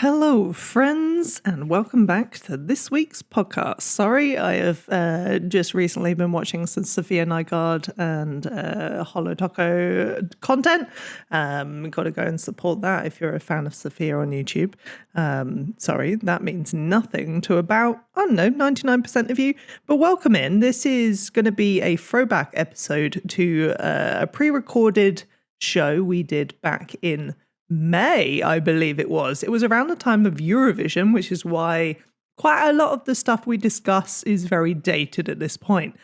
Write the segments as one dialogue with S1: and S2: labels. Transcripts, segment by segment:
S1: Hello, friends, and welcome back to this week's podcast. Sorry, I have just recently been watching some Sofia Nygaard and Holotaco content. Got to go and support that if you're a fan of Sofia on YouTube. Sorry, that means nothing to about, 99% of you, but welcome in. This is going to be a throwback episode to a pre-recorded show we did back in May, I believe it was. It was around the time of Eurovision, which is why quite a lot of the stuff we discuss is very dated at this point.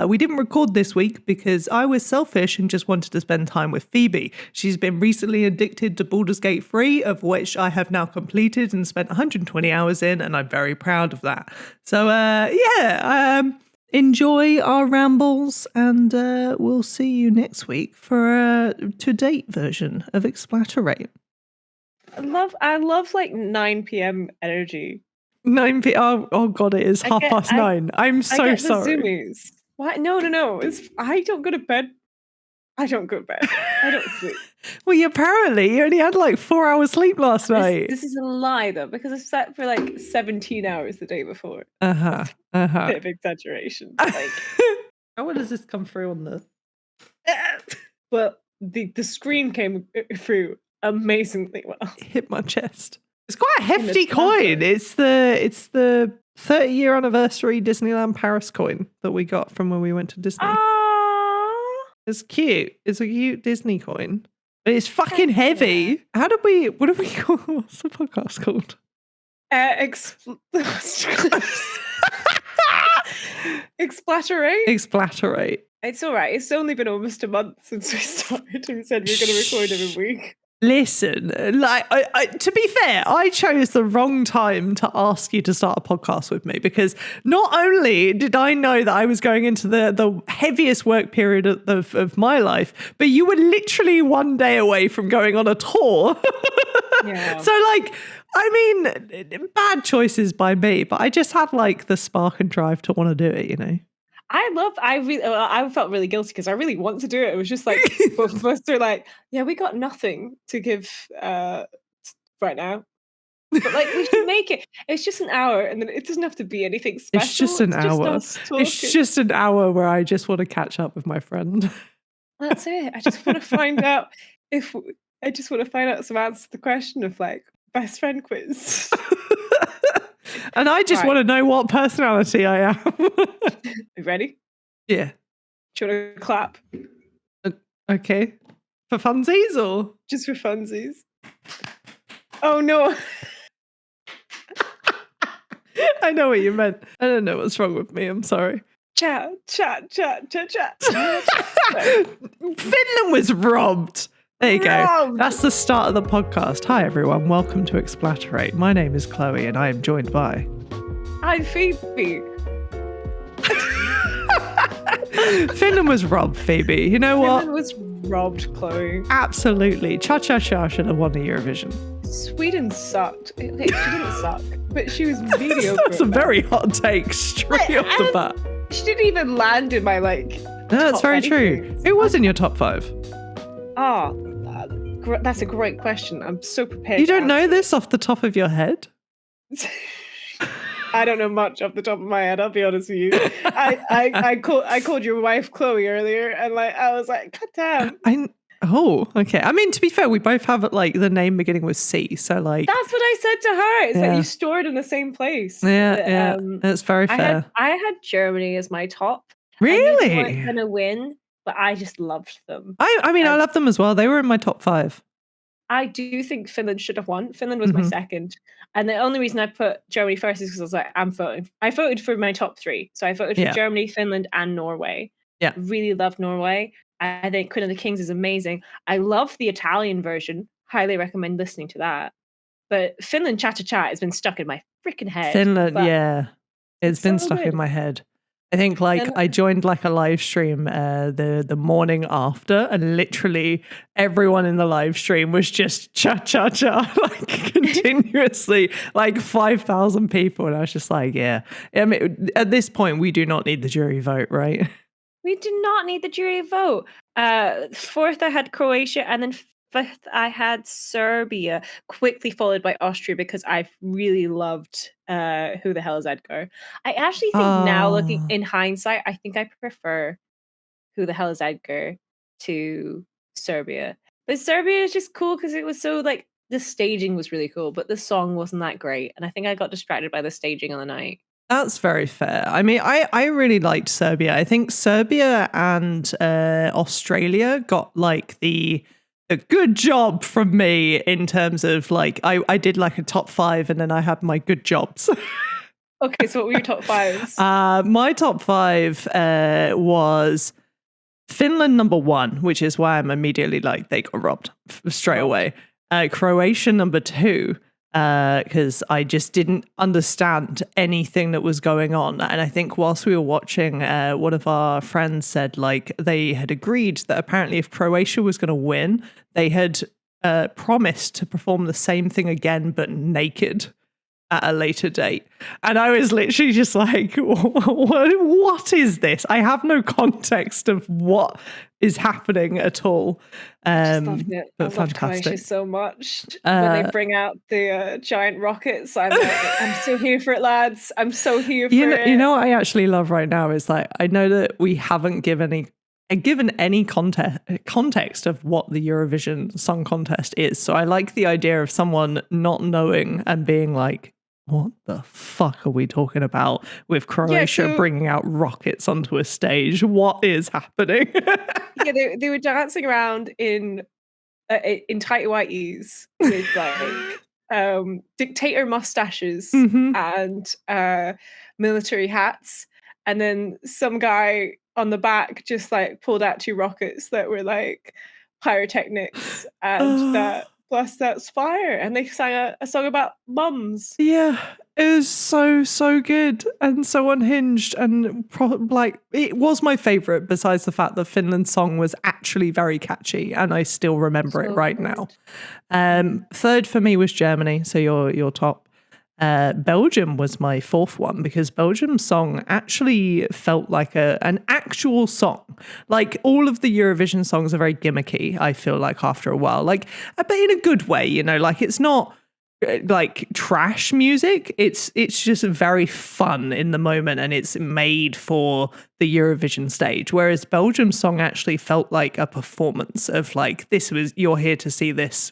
S1: We didn't record this week because I was selfish and just wanted to spend time with Phoebe. She's been recently addicted to Baldur's Gate 3, of which I have now completed and spent 120 hours in, and I'm very proud of that. So, enjoy our rambles, and we'll see you next week for a to-date version of Explaterate.
S2: I love like 9 p.m. energy.
S1: 9 p.m. Oh god, it is 9:30. I'm so sorry.
S2: Zoomies. Why? No. I don't go to bed. I don't sleep.
S1: Well, apparently you only had like 4 hours sleep last night.
S2: This is a lie though, because I slept for like 17 hours the day before.
S1: Bit
S2: of exaggeration. Like,
S1: how does this come through on the?
S2: Well, the screen came through amazingly well.
S1: It hit my chest. It's quite a hefty coin. It's the 30-year anniversary Disneyland Paris coin that we got from when we went to Disney. It's cute. It's a cute Disney coin. But it's fucking heavy. What do we call, what's the podcast called?
S2: Explaterate.
S1: Explaterate.
S2: It's all right. It's only been almost a month since we started and said we were going to record every week.
S1: Listen, like, to be fair, I chose the wrong time to ask you to start a podcast with me, because not only did I know that I was going into the heaviest work period of my life, but you were literally one day away from going on a tour.
S2: Yeah.
S1: So, like, I mean, bad choices by me, but I just had like the spark and drive to want to do it, you know?
S2: I felt really guilty because I really want to do it. It was just like, both of us are like, yeah, we got nothing to give right now. But like, we should make it. It's just an hour, and then it doesn't have to be anything special.
S1: It's just an hour. It's just an hour where I just want to catch up with my friend.
S2: That's it. I just want to find out some answers to the question of like best friend quiz.
S1: And I just want to know what personality I am.
S2: You ready?
S1: Yeah.
S2: Do you want to clap?
S1: Okay. For funsies or?
S2: Just for funsies. Oh no.
S1: I know what you meant. I don't know what's wrong with me. I'm sorry.
S2: Chat.
S1: Finland was robbed. There you go. That's the start of the podcast. Hi, everyone. Welcome to Explaterate. My name is Chloe, and I am joined by...
S2: I'm Phoebe.
S1: Finland was robbed, Phoebe. You know what?
S2: Finland was robbed, Chloe.
S1: Absolutely. Cha-cha-cha should have won the Eurovision.
S2: Sweden sucked. She didn't suck, but she was mediocre.
S1: That's a very hot take straight off the bat.
S2: She didn't even land in my, like...
S1: No, that's very true. Who was in your top 5?
S2: Oh, that's a great question. I'm so prepared.
S1: You don't know this off the top of your head?
S2: I don't know much off the top of my head, I'll be honest with you. I called your wife Chloe earlier, and like I was like, God damn.
S1: Oh, okay. I mean, to be fair, we both have like the name beginning with C, so like
S2: that's what I said to her. Is that you stored in the same place.
S1: Yeah, that's very fair.
S2: I had Germany as my top.
S1: Really?
S2: They weren't gonna win, but I just loved them.
S1: I mean, I love them as well. They were in my top 5.
S2: I do think Finland should have won. Finland was my second. And the only reason I put Germany first is because I was like, I'm voting. I voted for my top 3. So I voted for Germany, Finland, and Norway.
S1: Yeah.
S2: Really loved Norway. I think Queen of the Kings is amazing. I love the Italian version. Highly recommend listening to that. But Finland Cha-Cha-Cha has been stuck in my freaking head.
S1: Finland, yeah. It's been stuck in my head. I think I joined like a live stream the morning after, and literally everyone in the live stream was just cha-cha-cha like continuously, like 5,000 people. And I was just like, yeah. I mean, at this point, we do not need the jury vote, right?
S2: We do not need the jury vote. Fourth, I had Croatia, and then fifth, I had Serbia, quickly followed by Austria because I really loved Who the Hell is Edgar. I actually think now, looking in hindsight, I think I prefer Who the Hell is Edgar to Serbia. But Serbia is just cool because it was so like the staging was really cool, but the song wasn't that great. And I think I got distracted by the staging on the night.
S1: That's very fair. I mean, I really liked Serbia. I think Serbia and Australia got like a good job from me in terms of like I did like a top 5 and then I had my good jobs.
S2: Okay, so what were your top 5s?
S1: My top 5 was Finland number 1, which is why I'm immediately like they got robbed straight away. Croatia number 2. Because I just didn't understand anything that was going on. And I think whilst we were watching, one of our friends said like they had agreed that apparently if Croatia was going to win, they had promised to perform the same thing again, but naked at a later date. And I was literally just like, what is this? I have no context of what is happening at all.
S2: I loved it.
S1: But
S2: I loved Croatia so much. When they bring out the giant rockets, I'm like, I'm so here for it, lads. I'm so here for it.
S1: You know what I actually love right now is like, I know that we haven't given any context of what the Eurovision Song Contest is. So I like the idea of someone not knowing and being like, what the fuck are we talking about with Croatia bringing out rockets onto a stage? What is happening?
S2: Yeah, they were dancing around in tight whiteies with like dictator mustaches and military hats, and then some guy on the back just like pulled out 2 rockets that were like pyrotechnics and that. Plus, that's fire. And they sang a song about mums.
S1: Yeah, it was so good and so unhinged. And like, it was my favourite, besides the fact that Finland's song was actually very catchy. And I still remember it right now. Third for me was Germany. So your top. Belgium was my 4th one because Belgium's song actually felt like an actual song. Like all of the Eurovision songs are very gimmicky, I feel like after a while, like, but in a good way, you know, like it's not like trash music. It's just very fun in the moment and it's made for the Eurovision stage. Whereas Belgium's song actually felt like a performance of like, you're here to see this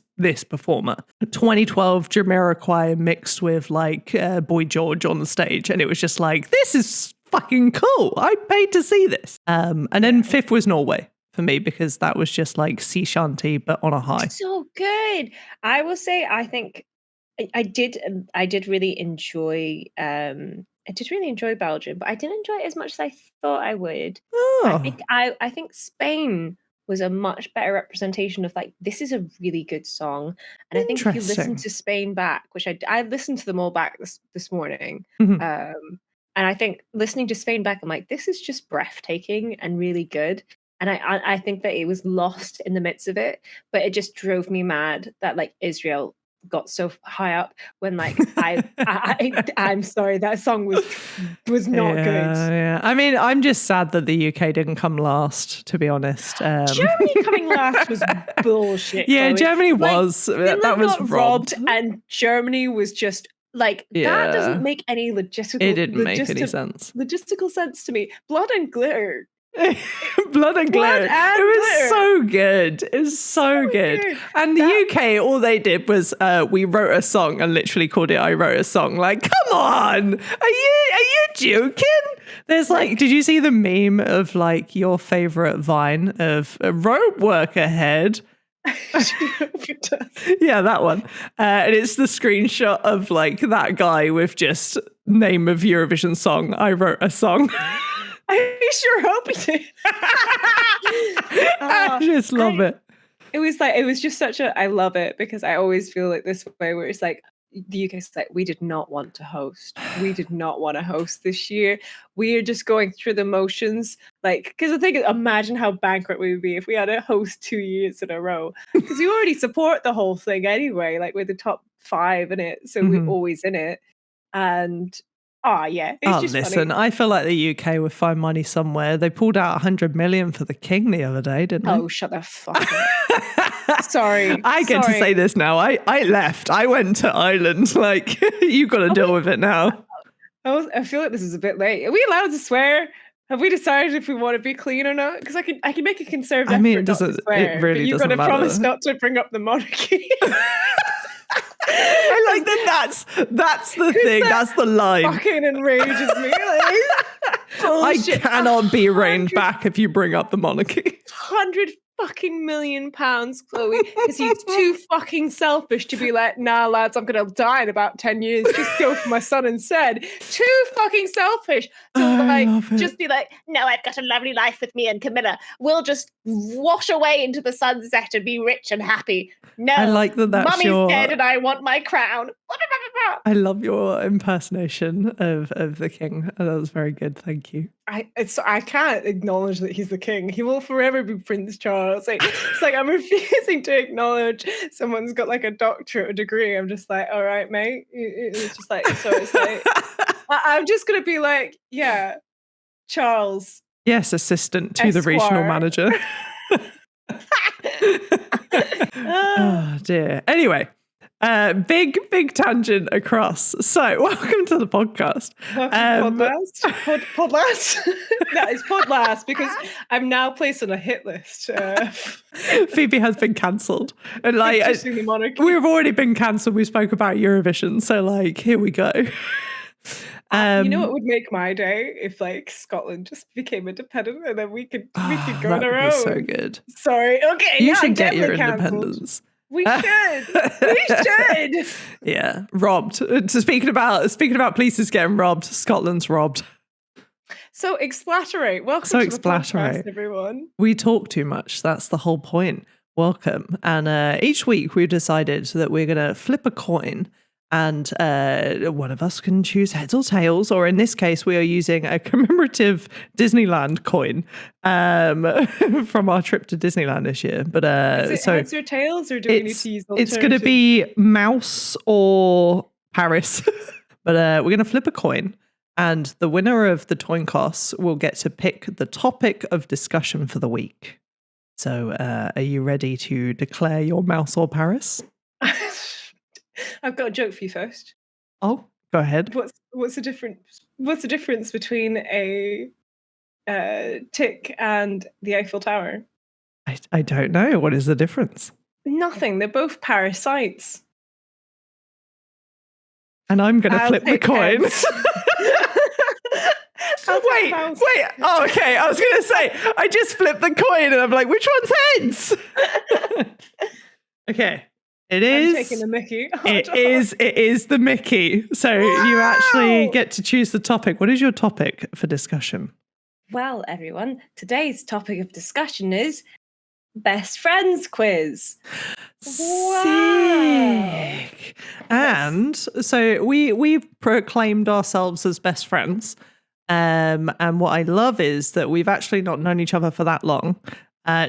S1: performer. 2012 Jamiroquai mixed with like Boy George on the stage. And it was just like, this is fucking cool. I paid to see this. And then 5th was Norway for me because that was just like sea shanty, but on a high.
S2: So good. I will say, I think I did really enjoy Belgium, but I didn't enjoy it as much as I thought I would.
S1: Oh.
S2: I think Spain was a much better representation of like, this is a really good song. And I think if you listen to Spain back, which I listened to them all back this morning, and I think listening to Spain back, I'm like, this is just breathtaking and really good. And I think that it was lost in the midst of it, but it just drove me mad that like Israel got so high up when like I'm sorry, that song was not good.
S1: Yeah. I mean, I'm just sad that the UK didn't come last, to be honest.
S2: Germany coming last was bullshit.
S1: Yeah,
S2: Chloe.
S1: Germany was.
S2: Finland
S1: that was
S2: got
S1: robbed.
S2: and Germany was just like, that doesn't make any logistical.
S1: It didn't make any sense.
S2: Logistical sense to me. Blood and glitter.
S1: Blood and glitter. It was so good. It was so good. And the UK, all they did was we wrote a song and literally called it I Wrote a Song. Like, come on. Are you joking? There's like, did you see the meme of like your favorite Vine of a rope work ahead? Yeah, that one. And it's the screenshot of like that guy with just name of Eurovision song. I wrote a song.
S2: I sure hope he did.
S1: I just love it.
S2: It was just such a, I love it because I always feel like this way where it's like, the UK's like, we did not want to host. We did not want to host this year. We are just going through the motions. Like, because I think, imagine how bankrupt we would be if we had to host 2 years in a row. Because we already support the whole thing anyway, like with the top 5 in it. So we're always in it. And it's just
S1: listen,
S2: funny.
S1: I feel like the UK would find money somewhere. They pulled out 100 million for the King the other day, didn't they?
S2: Oh, shut the fuck up. Sorry.
S1: I get to say this now. I left. I went to Ireland. Like, you got to deal with it now.
S2: I feel like this is a bit late. Are we allowed to swear? Have we decided if we want to be clean or not? Because I can make a conservative effort not to swear.
S1: It really
S2: but you've
S1: doesn't
S2: got to
S1: matter.
S2: promise not to bring up the monarchy.
S1: I like that. That's the thing. That's the line.
S2: Fucking enrages me.
S1: I cannot be reined back if you bring up the monarchy.
S2: 100 fucking million pounds, Chloe, because he's too fucking selfish to be like, nah, lads, I'm gonna die in about 10 years. Just go for my son instead. Too fucking selfish to just be like, no, I've got a lovely life with me and Camilla. We'll just wash away into the sunset and be rich and happy. No,
S1: I like that's
S2: Mummy's dead and I want my crown.
S1: I love your impersonation of the king. That was very good. Thank you.
S2: I can't acknowledge that he's the king. He will forever be Prince Charles. It's like I'm refusing to acknowledge someone's got like a doctorate degree. I'm just like, all right, mate. It's just like, so it's like, I'm just gonna be like, yeah, Charles.
S1: Yes, assistant to the regional manager. Oh dear. Anyway. Big tangent across. So, welcome to the podcast.
S2: Podlast. That is Podlast because I'm now placed on a hit list.
S1: Phoebe has been cancelled, and like we've already been cancelled. We spoke about Eurovision, so like here we go.
S2: You know what would make my day if like Scotland just became independent and then we could go on our own.
S1: So good.
S2: Sorry. Okay.
S1: You should get your independence.
S2: We should. We should.
S1: Yeah, robbed. So speaking about places getting robbed, Scotland's robbed.
S2: So Explaterate. Welcome to the podcast, everyone.
S1: We talk too much. That's the whole point. Welcome. And each week we've decided that we're going to flip a coin and one of us can choose heads or tails, or in this case, we are using a commemorative Disneyland coin from our trip to Disneyland this year. But
S2: is it heads or tails, or do we need to use alternatives?
S1: It's going to be mouse or Paris. But we're going to flip a coin, and the winner of the coin toss will get to pick the topic of discussion for the week. So, are you ready to declare your mouse or Paris?
S2: I've got a joke for you first.
S1: Oh, go ahead.
S2: What's the difference between a tick and the Eiffel Tower?
S1: I don't know. What is the difference?
S2: Nothing. They're both parasites. And
S1: I'm going to flip the coin. Wait. Oh, okay. I was going to say, I just flipped the coin and I'm like, which one's heads? Okay. I'm
S2: taking the Mickey.
S1: It is the Mickey. So you actually get to choose the topic. What is your topic for discussion?
S2: Well, everyone, today's topic of discussion is best friends quiz.
S1: Sick. And so we've proclaimed ourselves as best friends. And what I love is that we've actually not known each other for that long.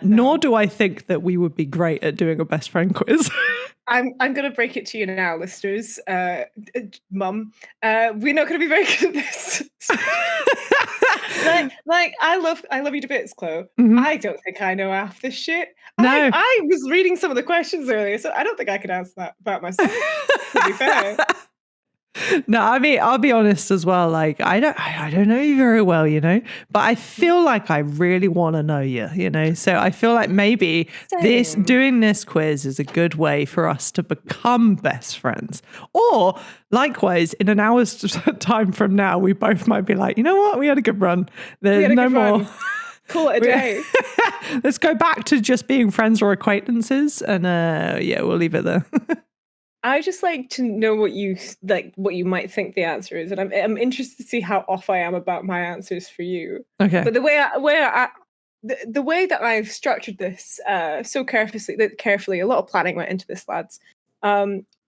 S1: Nor do I think that we would be great at doing a best friend quiz.
S2: I'm going to break it to you now, listeners. Mum, we're not going to be very good at this. like I love you to bits, Chloe. Mm-hmm. I don't think I know half this shit.
S1: No.
S2: I was reading some of the questions earlier, so I don't think I could answer that about myself. To be fair.
S1: No, I mean, I'll be honest as well. Like, I don't know you very well, you know, but I feel like I really want to know you, you know. So I feel like maybe doing this quiz is a good way for us to become best friends. Or likewise, in an hour's time from now, we both might be like, you know what, we had a good run. There's no more.
S2: Call it a day.
S1: Let's go back to just being friends or acquaintances, and we'll leave it there.
S2: I just like to know what you might think the answer is, and I'm interested to see how off I am about my answers for you.
S1: Okay.
S2: But the way that I've structured this so carefully, a lot of planning went into this, lads.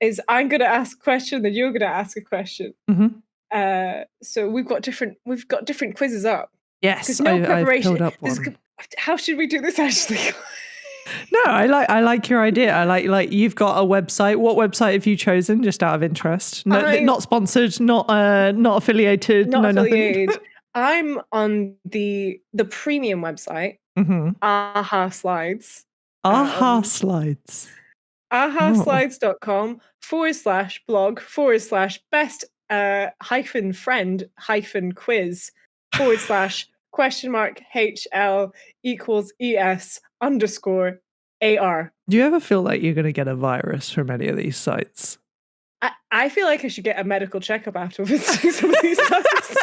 S2: Is I'm going to ask a question, then you're going to ask a question.
S1: Mm-hmm.
S2: So we've got different quizzes up.
S1: Yes,
S2: no preparation.
S1: I've filled up one.
S2: How should we do this actually?
S1: No, I like your idea. I like you've got a website. What website have you chosen? Just out of interest. No, not sponsored, not affiliated.
S2: Not affiliated.
S1: Nothing.
S2: I'm on the premium website.
S1: Mm-hmm.
S2: Aha Slides.
S1: Aha slides.
S2: ahaslides.com/blog/best hyphen friend hyphen quiz /HL equals ES underscore AR.
S1: Do you ever feel like you're going to get a virus from any of these sites?
S2: I feel like I should get a medical checkup afterwards. Some of these sites.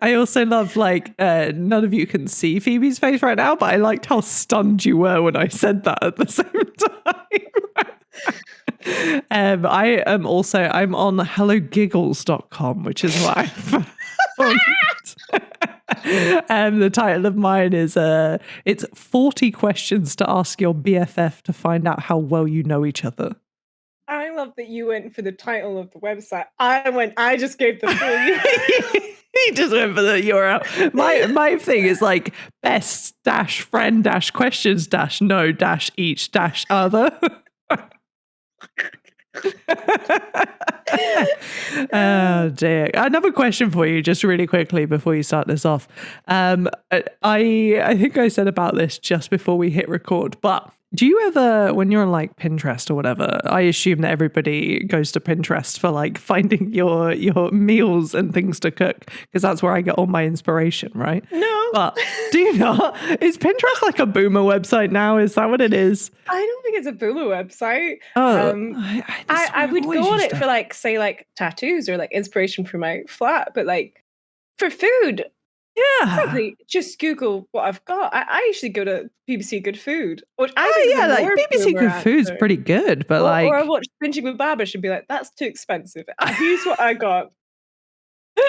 S1: I also love, like, none of you can see Phoebe's face right now, but I liked how stunned you were when I said that at the same time. I'm on hellogiggles.com, which is what I found. The title of mine is it's 40 questions to ask your BFF to find out how well you know each other.
S2: I love that you went for the title of the website. I just gave the full URL.
S1: He just went for the URL. My thing is like best dash friend dash questions dash no dash each dash other. Oh dear. Another question for you, just really quickly before you start this off. I think I said about this just before we hit record, but do you ever, when you're on like Pinterest or whatever, I assume that everybody goes to Pinterest for like finding your meals and things to cook, because that's where I get all my inspiration, right?
S2: No.
S1: But do you not? Is Pinterest like a boomer website now? Is that what it is?
S2: I don't think it's a boomer website.
S1: Oh,
S2: I would go on it for like, say, like tattoos or like inspiration for my flat, but like for food,
S1: yeah,
S2: probably just Google what I've got. I usually go to BBC Good Food, which I think is
S1: like
S2: more
S1: BBC
S2: boomer
S1: Good Food's
S2: answer.
S1: pretty good, but like,
S2: or I watch Binging with Babish and be like, that's too expensive. Here's what I got,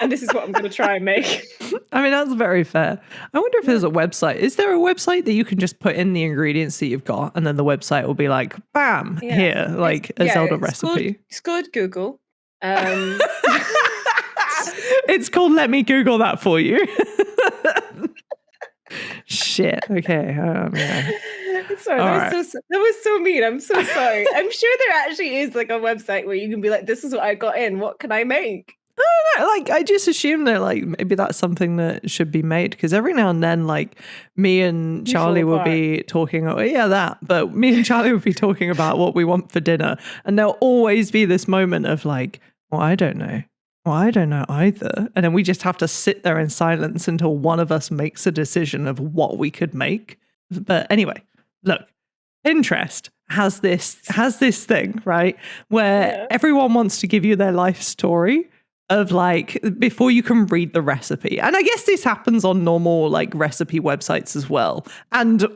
S2: and this is what I'm going to try and make.
S1: I mean, that's very fair. I wonder if there's a website. Is there a website that you can just put in the ingredients that you've got, and then the website will be like, bam, here, like a Zelda recipe?
S2: It's called Google.
S1: It's called Let Me Google That For You. Shit. Okay. Yeah.
S2: Sorry, that was so mean. I'm so sorry. I'm sure there actually is like a website where you can be like, this is what I got in. What can I make?
S1: I don't know, like I just assume that like maybe that's something that should be made, because every now and then like me and Charlie will be talking, but me and Charlie will be talking about what we want for dinner, and there'll always be this moment of like, well, I don't know either, and then we just have to sit there in silence until one of us makes a decision of what we could make. But anyway, look, Pinterest has this thing, right, where everyone wants to give you their life story of like before you can read the recipe. And I guess this happens on normal like recipe websites as well, and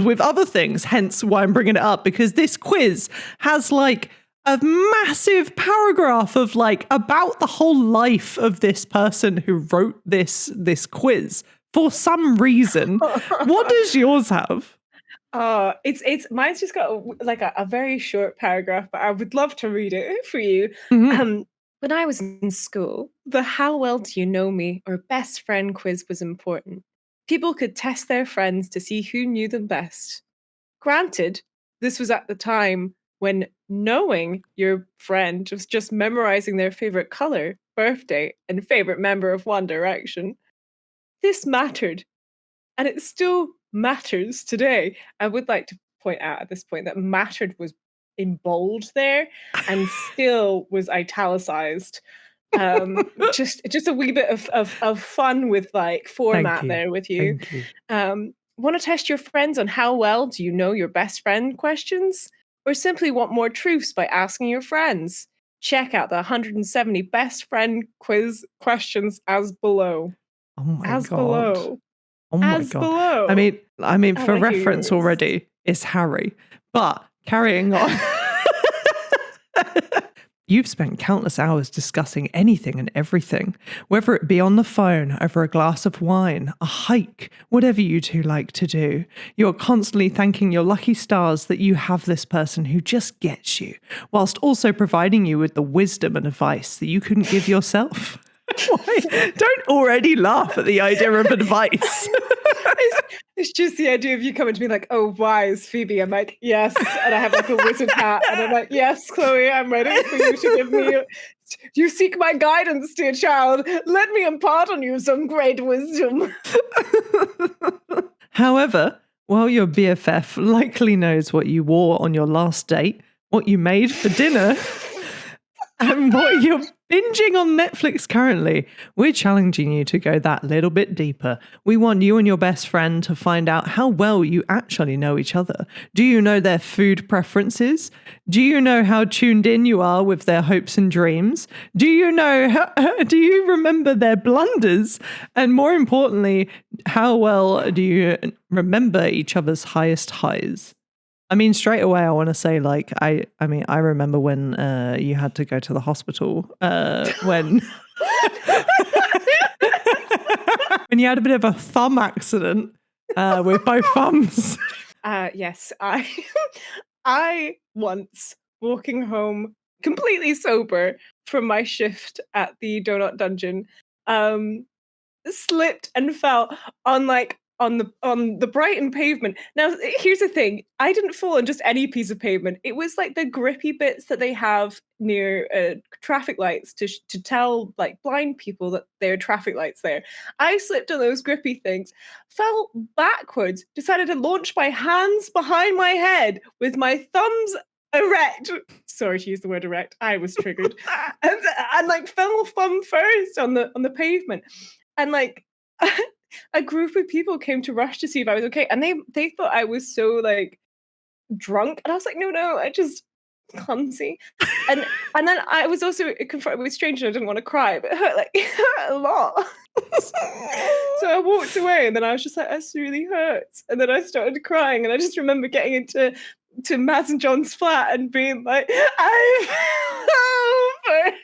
S1: with other things, hence why I'm bringing it up, because this quiz has like a massive paragraph of like about the whole life of this person who wrote this quiz for some reason. What does yours have?
S2: It's mine's just got like a very short paragraph, but I would love to read it for you.
S1: Mm-hmm.
S2: When I was in school, the how well do you know me or best friend quiz was important. People could test their friends to see who knew them best. Granted, this was at the time when knowing your friend was just memorizing their favorite color, birthday, and favorite member of One Direction. This mattered, and it still matters today. I would like to point out at this point that mattered was in bold there and still was italicized. Just a wee bit of fun with like format there with you. Want to test your friends on how well do you know your best friend questions, or simply want more truths by asking your friends? Check out the 170 best friend quiz questions as below.
S1: Oh my
S2: as
S1: god.
S2: Below.
S1: Oh my
S2: as
S1: god.
S2: Below.
S1: I mean for reference already, it's Harry. But carrying on. You've spent countless hours discussing anything and everything, whether it be on the phone, over a glass of wine, a hike, whatever you two like to do. You're constantly thanking your lucky stars that you have this person who just gets you, whilst also providing you with the wisdom and advice that you couldn't give yourself. Why? Don't already laugh at the idea of advice.
S2: It's just the idea of you coming to me like, oh, wise Phoebe. I'm like, yes. And I have like a wizard hat. And I'm like, yes, Chloe, I'm ready for you to give me. You seek my guidance, dear child. Let me impart on you some great wisdom.
S1: However, Well, your BFF likely knows what you wore on your last date, what you made for dinner, and what you're binging on Netflix currently. We're challenging you to go that little bit deeper. We want you and your best friend to find out how well you actually know each other. Do you know their food preferences? Do you know how tuned in you are with their hopes and dreams? Do you remember their blunders? And more importantly, how well do you remember each other's highest highs? I mean, straight away, I want to say, like, I remember when you had to go to the hospital when when you had a bit of a thumb accident with both thumbs.
S2: Yes, I once walking home completely sober from my shift at the Donut Dungeon, slipped and fell on the Brighton pavement. Now, here's the thing: I didn't fall on just any piece of pavement. It was like the grippy bits that they have near traffic lights to tell like blind people that there are traffic lights there. I slipped on those grippy things, fell backwards, decided to launch my hands behind my head with my thumbs erect. Sorry to use the word erect. I was triggered, and like fell thumb first on the pavement, and like. A group of people came to rush to see if I was okay, and they thought I was so like drunk, and I was like, no, I just clumsy, and then I was also confronted with strangers. I didn't want to cry, but it hurt a lot. So I walked away, and then I was just like, this really hurts, and then I started crying, and I just remember getting into Maz and John's flat and being like, I'm over.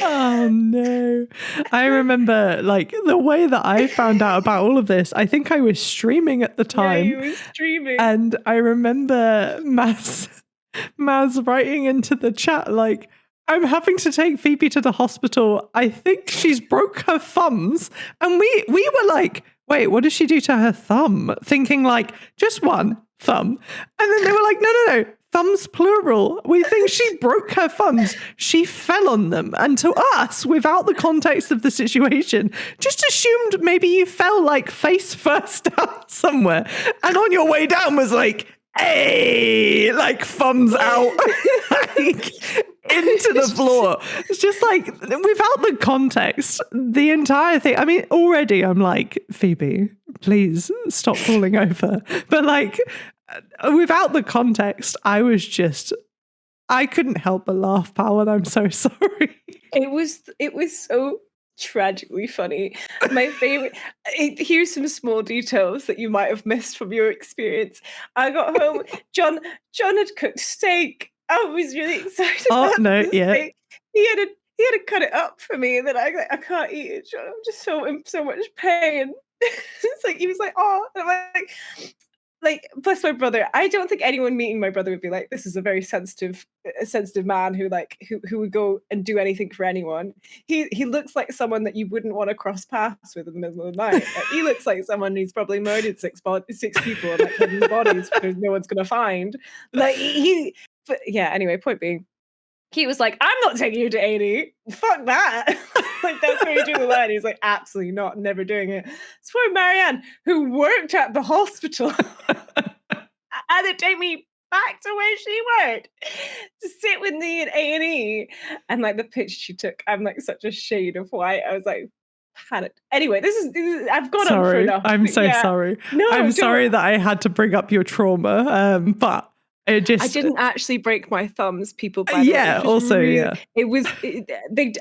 S1: Oh no. I remember like the way that I found out about all of this. I think I was streaming at the time.
S2: Yeah, you were streaming.
S1: And I remember Maz writing into the chat like, I'm having to take Phoebe to the hospital. I think she's broke her thumbs. And we were like, wait, what did she do to her thumb? Thinking like just one thumb. And then they were like, no. Thumbs plural. We think she broke her thumbs. She fell on them. And to us, without the context of the situation, just assumed maybe you fell like face first down somewhere. And on your way down was like, hey, like thumbs out like, into the floor. It's just like, without the context, the entire thing. I mean, already I'm like, Phoebe, please stop falling over. But like, without the context, I couldn't help but laugh, pal, and I'm so sorry.
S2: It was so tragically funny. My favorite. Here's some small details that you might have missed from your experience. I got home. John had cooked steak. I was really excited.
S1: Oh no, yeah.
S2: Steak. He had to cut it up for me, and then I can't eat it. John, I'm just in so much pain. It's like he was like, oh, and I'm like, plus my brother. I don't think anyone meeting my brother would be like, this is a very sensitive man who would go and do anything for anyone. He looks like someone that you wouldn't want to cross paths with in the middle of the night. Like, he looks like someone who's probably murdered six people and like hidden the bodies because no one's gonna find. Like but yeah. Anyway, point being, he was like, I'm not taking you to A&E. Fuck that. Like, that's where you do the line. He's like, absolutely not, never doing it. It's poor Marianne, who worked at the hospital, had to take me back to where she worked to sit with me in A&E. And like the picture she took, I'm like such a shade of white. I was like, panicked. Anyway, this is I've gone on for enough.
S1: I'm so sorry. No, I'm sorry that I had to bring up your trauma. But I
S2: didn't actually break my thumbs, people. By
S1: yeah, also,
S2: really,
S1: yeah.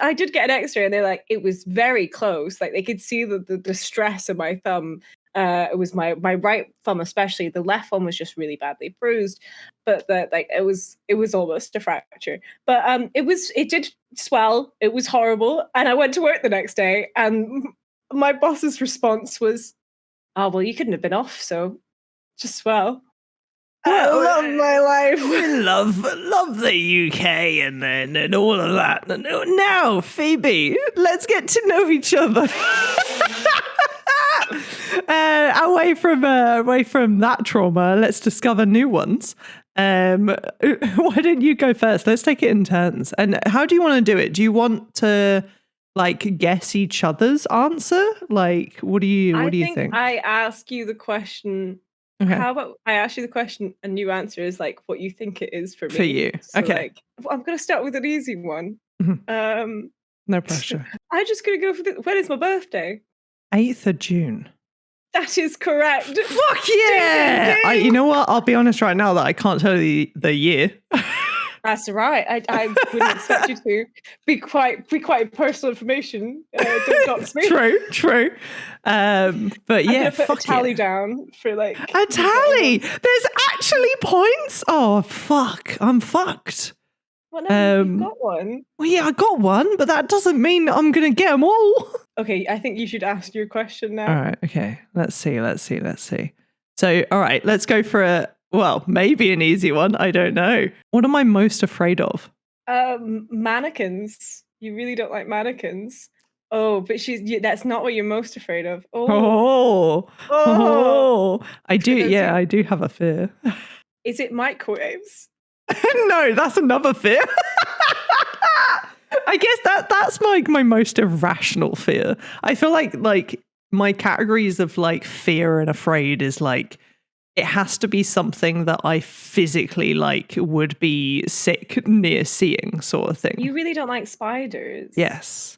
S2: I did get an X-ray, and they're like, it was very close. Like they could see the stress of my thumb. It was my right thumb, especially. The left one was just really badly bruised, but it was almost a fracture. But it did swell. It was horrible, and I went to work the next day, and my boss's response was, "Oh well, you couldn't have been off, so just swell." I love my life.
S1: We love the UK and all of that. Now, Phoebe, let's get to know each other. Away from that trauma, let's discover new ones. Why don't you go first? Let's take it in turns. And how do you want to do it? Do you want to like guess each other's answer? Like, what do you think?
S2: I ask you the question.
S1: Okay.
S2: How about I ask you the question and you answer is like what you think it is for me.
S1: For you.
S2: So
S1: Okay.
S2: like, I'm gonna start with an easy one.
S1: Mhm. No pressure.
S2: I'm just gonna go for when is my birthday?
S1: 8th of June.
S2: That is correct.
S1: Fuck yeah!
S2: Ding, ding, ding.
S1: You know what? I'll be honest right now that I can't tell you the year.
S2: That's right. I wouldn't expect you to be quite personal information. Don't dox me.
S1: True. But
S2: I'm
S1: yeah,
S2: gonna put a tally down for like
S1: a tally. There's actually points. Oh fuck! I'm fucked.
S2: Well, no, you've got one.
S1: Well, yeah, I got one, but that doesn't mean I'm gonna get them all.
S2: Okay, I think you should ask your question now.
S1: All right. Okay. Let's see. So, all right, let's go for maybe an easy one. I don't know. What am I most afraid of?
S2: Mannequins. You really don't like mannequins. Oh, but that's not what you're most afraid of.
S1: Oh. I do. Yeah, I do have a fear.
S2: Is it microwaves?
S1: No, that's another fear. I guess that's my most irrational fear. I feel like my categories of like fear and afraid is like it has to be something that I physically like would be sick near seeing, sort of thing.
S2: You really don't like spiders?
S1: Yes.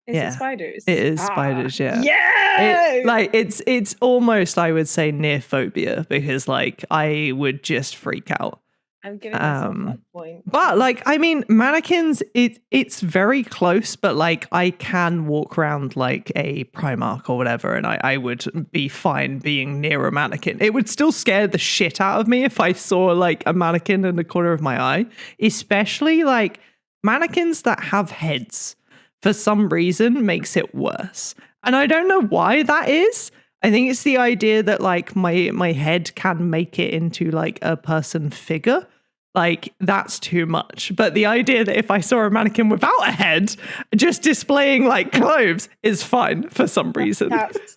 S2: Is it spiders?
S1: It is spiders, yeah.
S2: Yeah!
S1: It's almost, I would say, near phobia, because like I would just freak out.
S2: I'm giving myself that point.
S1: But like, I mean, mannequins, it's very close, but like I can walk around like a Primark or whatever, and I would be fine being near a mannequin. It would still scare the shit out of me if I saw like a mannequin in the corner of my eye, especially like mannequins that have heads. For some reason makes it worse. And I don't know why that is. I think it's the idea that like my head can make it into like a person figure. Like that's too much. But the idea that if I saw a mannequin without a head just displaying like clothes is fine for some reason.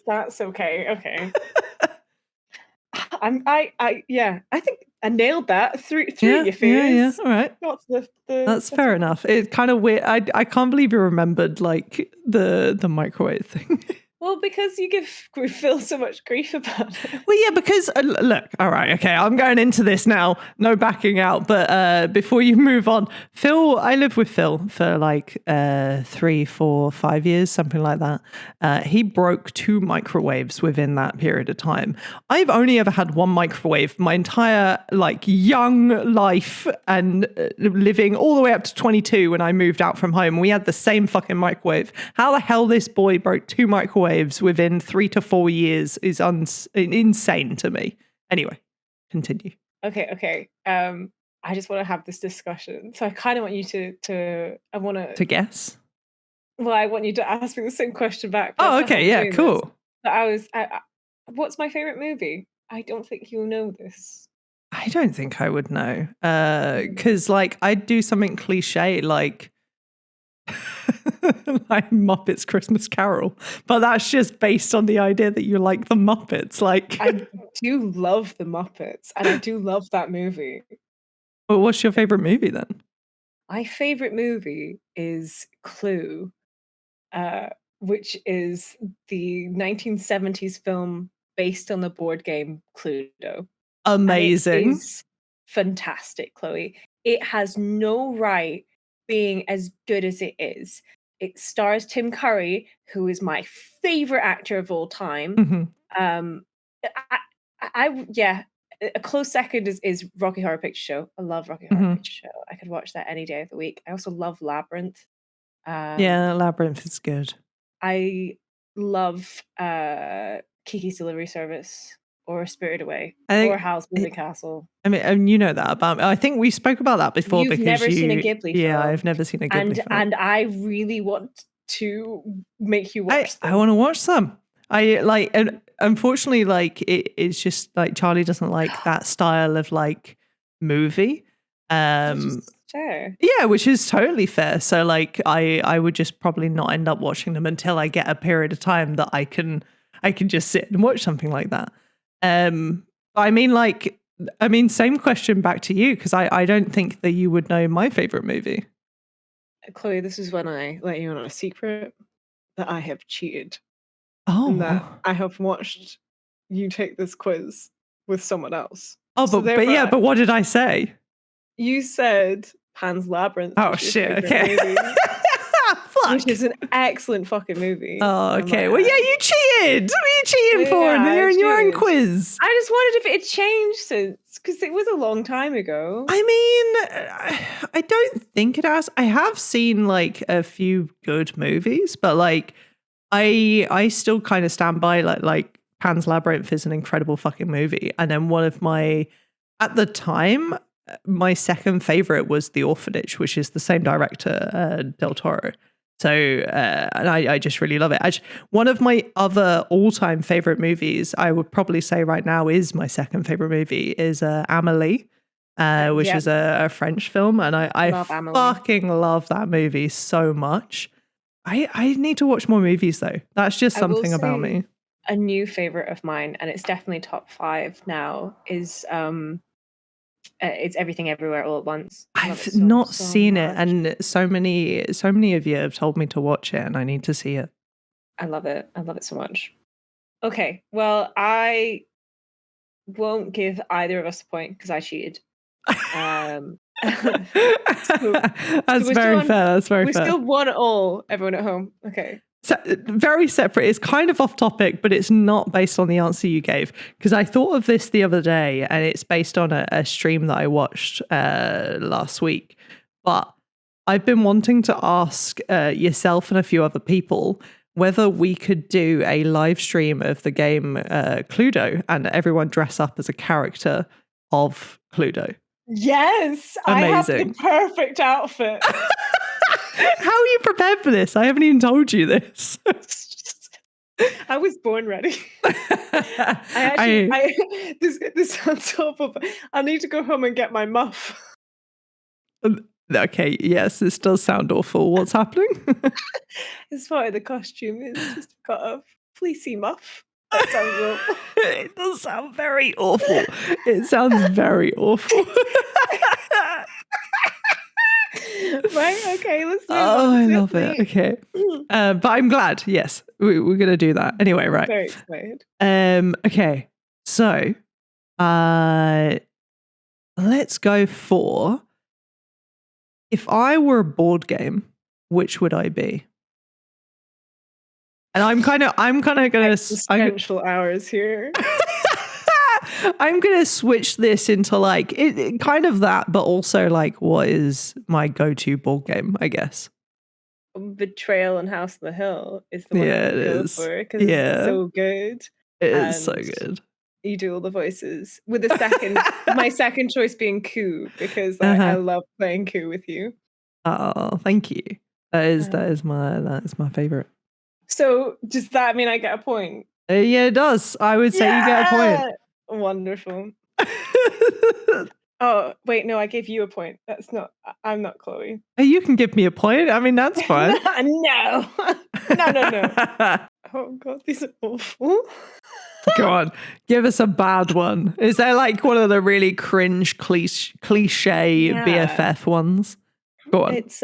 S2: That's okay. Okay. I think I nailed that through your fears.
S1: Yeah. All right. That's fair enough. It's kind of weird. I can't believe you remembered like the microwave thing.
S2: Well, because you give Phil so much grief about it.
S1: Well, yeah, because look, all right, okay, I'm going into this now, no backing out. But before you move on, Phil, I lived with Phil for like 3, 4, 5 years, something like that. He broke 2 microwaves within that period of time. I've only ever had 1 microwave my entire like young life, and living all the way up to 22 when I moved out from home. We had the same fucking microwave. How the hell this boy broke 2 microwaves within 3 to 4 years is insane to me. Anyway, continue.
S2: Okay. I just want to have this discussion. So I kind of want you to
S1: guess.
S2: Well, I want you to ask me the same question back.
S1: Oh, okay, yeah, cool.
S2: But what's my favorite movie? I don't think you'll know this.
S1: I don't think I would know. Because like I'd do something cliche like like Muppets Christmas Carol, but that's just based on the idea that you like the Muppets. Like
S2: I do love the Muppets, and I do love that movie.
S1: Well, what's your favorite movie then?
S2: My favorite movie is Clue, which is the 1970s film based on the board game Cluedo.
S1: Amazing.
S2: It is fantastic, Chloe. It has no right being as good as it is. It stars Tim Curry, who is my favorite actor of all time.
S1: Mm-hmm.
S2: A close second is Rocky Horror Picture Show. I love Rocky Horror Picture Show. I could watch that any day of the week. I also love Labyrinth.
S1: Yeah, Labyrinth is good.
S2: I love Kiki's Delivery Service or Spirited Away or Howl's Moving Castle.
S1: I mean, and you know that about me. I think we spoke about that before.
S2: You've never seen a Ghibli film.
S1: Yeah, I've never seen a Ghibli film.
S2: And I really want to make you watch them.
S1: I want to watch some. And unfortunately, like it's just like Charlie doesn't like that style of like movie.
S2: Fair.
S1: Yeah, which is totally fair. So like I would just probably not end up watching them until I get a period of time that I can just sit and watch something like that. I mean, same question back to you, because I don't think that you would know my favorite movie.
S2: Chloe, this is when I let you in on a secret that I have cheated and that
S1: Oh.
S2: I have watched you take this quiz with someone else.
S1: Oh,
S2: So
S1: but yeah,
S2: therefore,
S1: but what did I say?
S2: you said Pan's Labyrinth
S1: Oh,
S2: was your
S1: shit.
S2: favorite
S1: Okay.
S2: movie,
S1: Fuck.
S2: which is an excellent fucking movie.
S1: Oh,
S2: I
S1: okay.
S2: might
S1: Well, yeah,
S2: add.
S1: you cheated. What are you cheating for?
S2: Yeah,
S1: And you're
S2: I
S1: in your own
S2: cheated.
S1: quiz.
S2: I just wondered if it had changed since, because it was a long time ago.
S1: I mean, I don't think it has. I have seen like a few good movies, but like I still kind of stand by like Pan's Labyrinth is an incredible fucking movie. And then one of my at the time my second favorite was The Orphanage, which is the same director, Del Toro. So and I just really love it. One of my other all-time favorite movies, I would probably say right now is my second favorite movie, is Amélie. Which
S2: Yeah.
S1: is a French film, and I
S2: Love Amélie.
S1: fucking love that movie so much. I need to watch more movies though. That's just
S2: I will
S1: something about
S2: say
S1: me.
S2: a new favorite of mine, and it's definitely top 5 now, is it's Everything Everywhere All at Once. I love
S1: I've
S2: it so,
S1: not
S2: so
S1: seen it,
S2: much.
S1: and so many of you have told me to watch it, and I need to see it.
S2: I love it. I love it so much. Okay, well, I won't give either of us a point because I cheated.
S1: That's
S2: we're
S1: very
S2: still
S1: fair. That's very
S2: We're
S1: fair.
S2: still 1-1, everyone at home. Okay.
S1: So, very separate. It's kind of off topic, but it's not based on the answer you gave. Because I thought of this the other day, and it's based on a stream that I watched last week. But I've been wanting to ask yourself and a few other people whether we could do a live stream of the game Cluedo and everyone dress up as a character of Cluedo.
S2: Yes, I have the
S1: Amazing.
S2: perfect outfit.
S1: How are you prepared for this? I haven't even told you this.
S2: I was born ready. This sounds awful, but I need to go home and get my muff.
S1: Okay, yes, this does sound awful. What's happening?
S2: It's part of the costume. It's just got a fleecy muff. That sounds awful.
S1: It does sound very awful. It sounds very awful.
S2: Right, okay, let's move
S1: Oh,
S2: on.
S1: I love it. Okay. But I'm glad. Yes, we're going to do that. Anyway, right.
S2: Very excited.
S1: Okay. So, let's go for, if I were a board game, which would I be? And I'm kind of going
S2: Existential hours here.
S1: I'm going to switch this into like it kind of that, but also like what is my go-to board game, I guess.
S2: Betrayal and House on the Hill is the one
S1: Yeah,
S2: I would
S1: it
S2: go
S1: is.
S2: for because
S1: Yeah.
S2: it's so good.
S1: It is so
S2: And
S1: good.
S2: You do all the voices with the second, my second choice being Coup because I love playing Coup with you.
S1: Oh, thank you. That is my favorite.
S2: So does that mean I get a point?
S1: Yeah, it does. I would say you get a point.
S2: Wonderful. Oh, wait, no, I gave you a point. I'm not Chloe.
S1: You can give me a point. I mean, that's fine.
S2: No. No. Oh, God, these are awful.
S1: Go on, give us a bad one. Is there like one of the really cringe cliche BFF ones? Go on.
S2: It's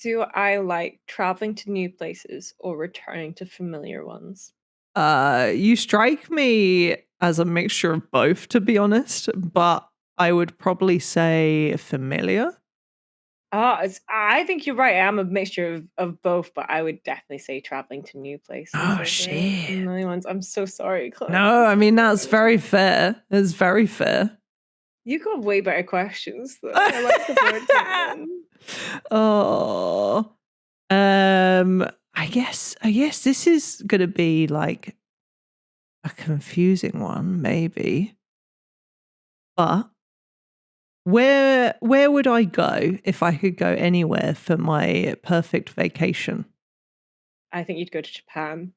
S2: do I like traveling to new places or returning to familiar ones?
S1: You strike me as a mixture of both, to be honest, but I would probably say familiar.
S2: I think you're right. I'm a mixture of both, but I would definitely say traveling to new places.
S1: Oh, shit.
S2: Familiar ones. I'm so sorry, Chloe.
S1: No, I mean, that's very fair. It's very fair.
S2: You got way better questions, though. I like the board game one.
S1: Oh, I guess this is gonna be like a confusing one, maybe. But where would I go if I could go anywhere for my perfect vacation?
S2: I think you'd go to Japan.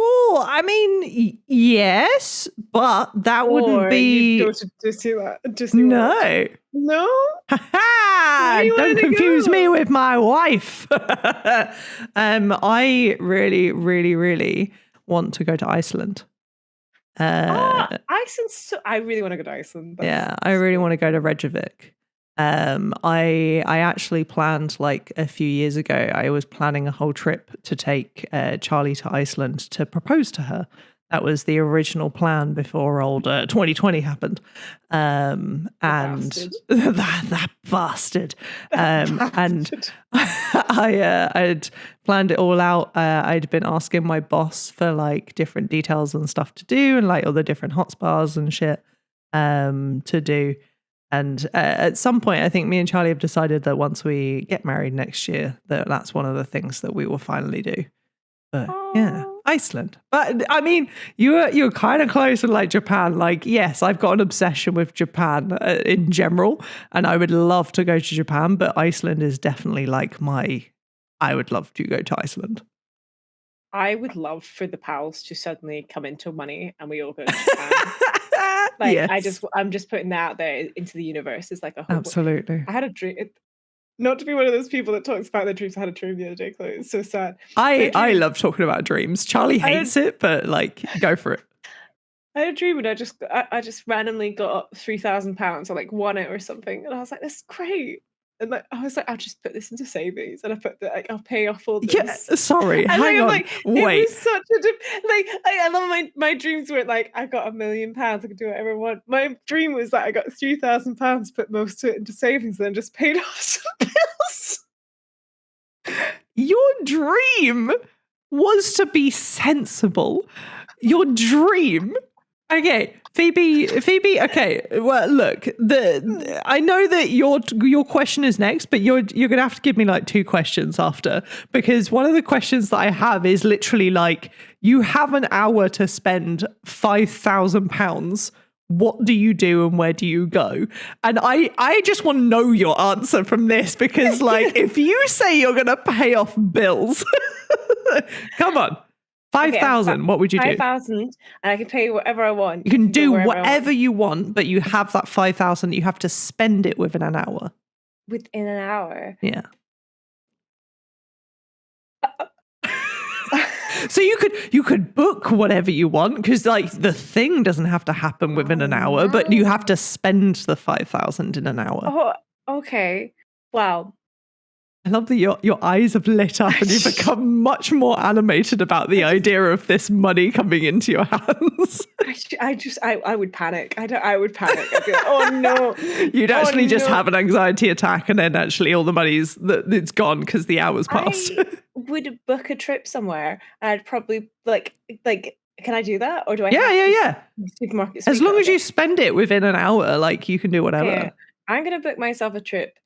S1: Oh, I mean, yes, but that wouldn't be.
S2: You'd go to Disneyland. No.
S1: Don't confuse me with my wife. I really, really, really want to go to Iceland.
S2: Iceland. I really want to go to Iceland.
S1: I really want to go to Reykjavik. I actually planned like a few years ago, I was planning a whole trip to take Charlie to Iceland to propose to her. That was the original plan before old 2020 happened. And
S2: bastard.
S1: that bastard. And I'd planned it all out. I'd been asking my boss for like different details and stuff to do and like all the different hot spas and shit to do. And at some point, I think me and Charlie have decided that once we get married next year, that's one of the things that we will finally do. But yeah, Iceland. But I mean, you're kind of close with like Japan. Like, yes, I've got an obsession with Japan in general, and I would love to go to Japan. But Iceland is definitely like I would love to go to Iceland.
S2: I would love for the pals to suddenly come into money and we all go to Japan. Like,
S1: yes.
S2: I'm just putting that out there into the universe. It's like a hope.
S1: Absolutely.
S2: I had a dream. Not to be one of those people that talks about their dreams. I had a dream the other day, Chloe. It's so sad.
S1: I love talking about dreams. Charlie hates it, but like, go for it.
S2: I had a dream and I just randomly got £3,000. I like won it or something, and I was like, "That's great." And like, I was like, "I'll just put this into savings," and I put like, "I'll pay off all this."
S1: Yeah, sorry,
S2: and
S1: hang on,
S2: like,
S1: wait.
S2: It was such a I love my dreams were like, I got £1 million, I could do whatever I want. My dream was that I got £3,000, put most of it into savings, and then just paid off some bills.
S1: Your dream was to be sensible. Your dream. Okay, Phoebe. Okay, well, look. I know that your question is next, but you're gonna have to give me like 2 questions after, because one of the questions that I have is literally like, you have an hour to spend £5,000. What do you do and where do you go? And I just want to know your answer from this, because like, if you say you're gonna pay off bills, come on. 5,000, okay, what would you do?
S2: 5,000, and I can pay whatever I want.
S1: You can do whatever you want, but you have that 5,000. You have to spend it within an hour.
S2: Within an hour?
S1: Yeah. So you could book whatever you want, because like the thing doesn't have to happen within an hour, but you have to spend the 5,000 in an hour.
S2: Oh, okay. Wow.
S1: I love that your eyes have lit up and you've become much more animated about the idea of this money coming into your hands.
S2: I would panic. I would panic. I'd be like, oh no.
S1: You'd actually just have an anxiety attack, and then actually all the money's it's gone because the hour's passed.
S2: I would book a trip somewhere, and I'd probably like can I do that, or do I?
S1: Yeah.
S2: Supermarket.
S1: As long as you spend it within an hour, like you can do whatever.
S2: Yeah. I'm gonna book myself a trip.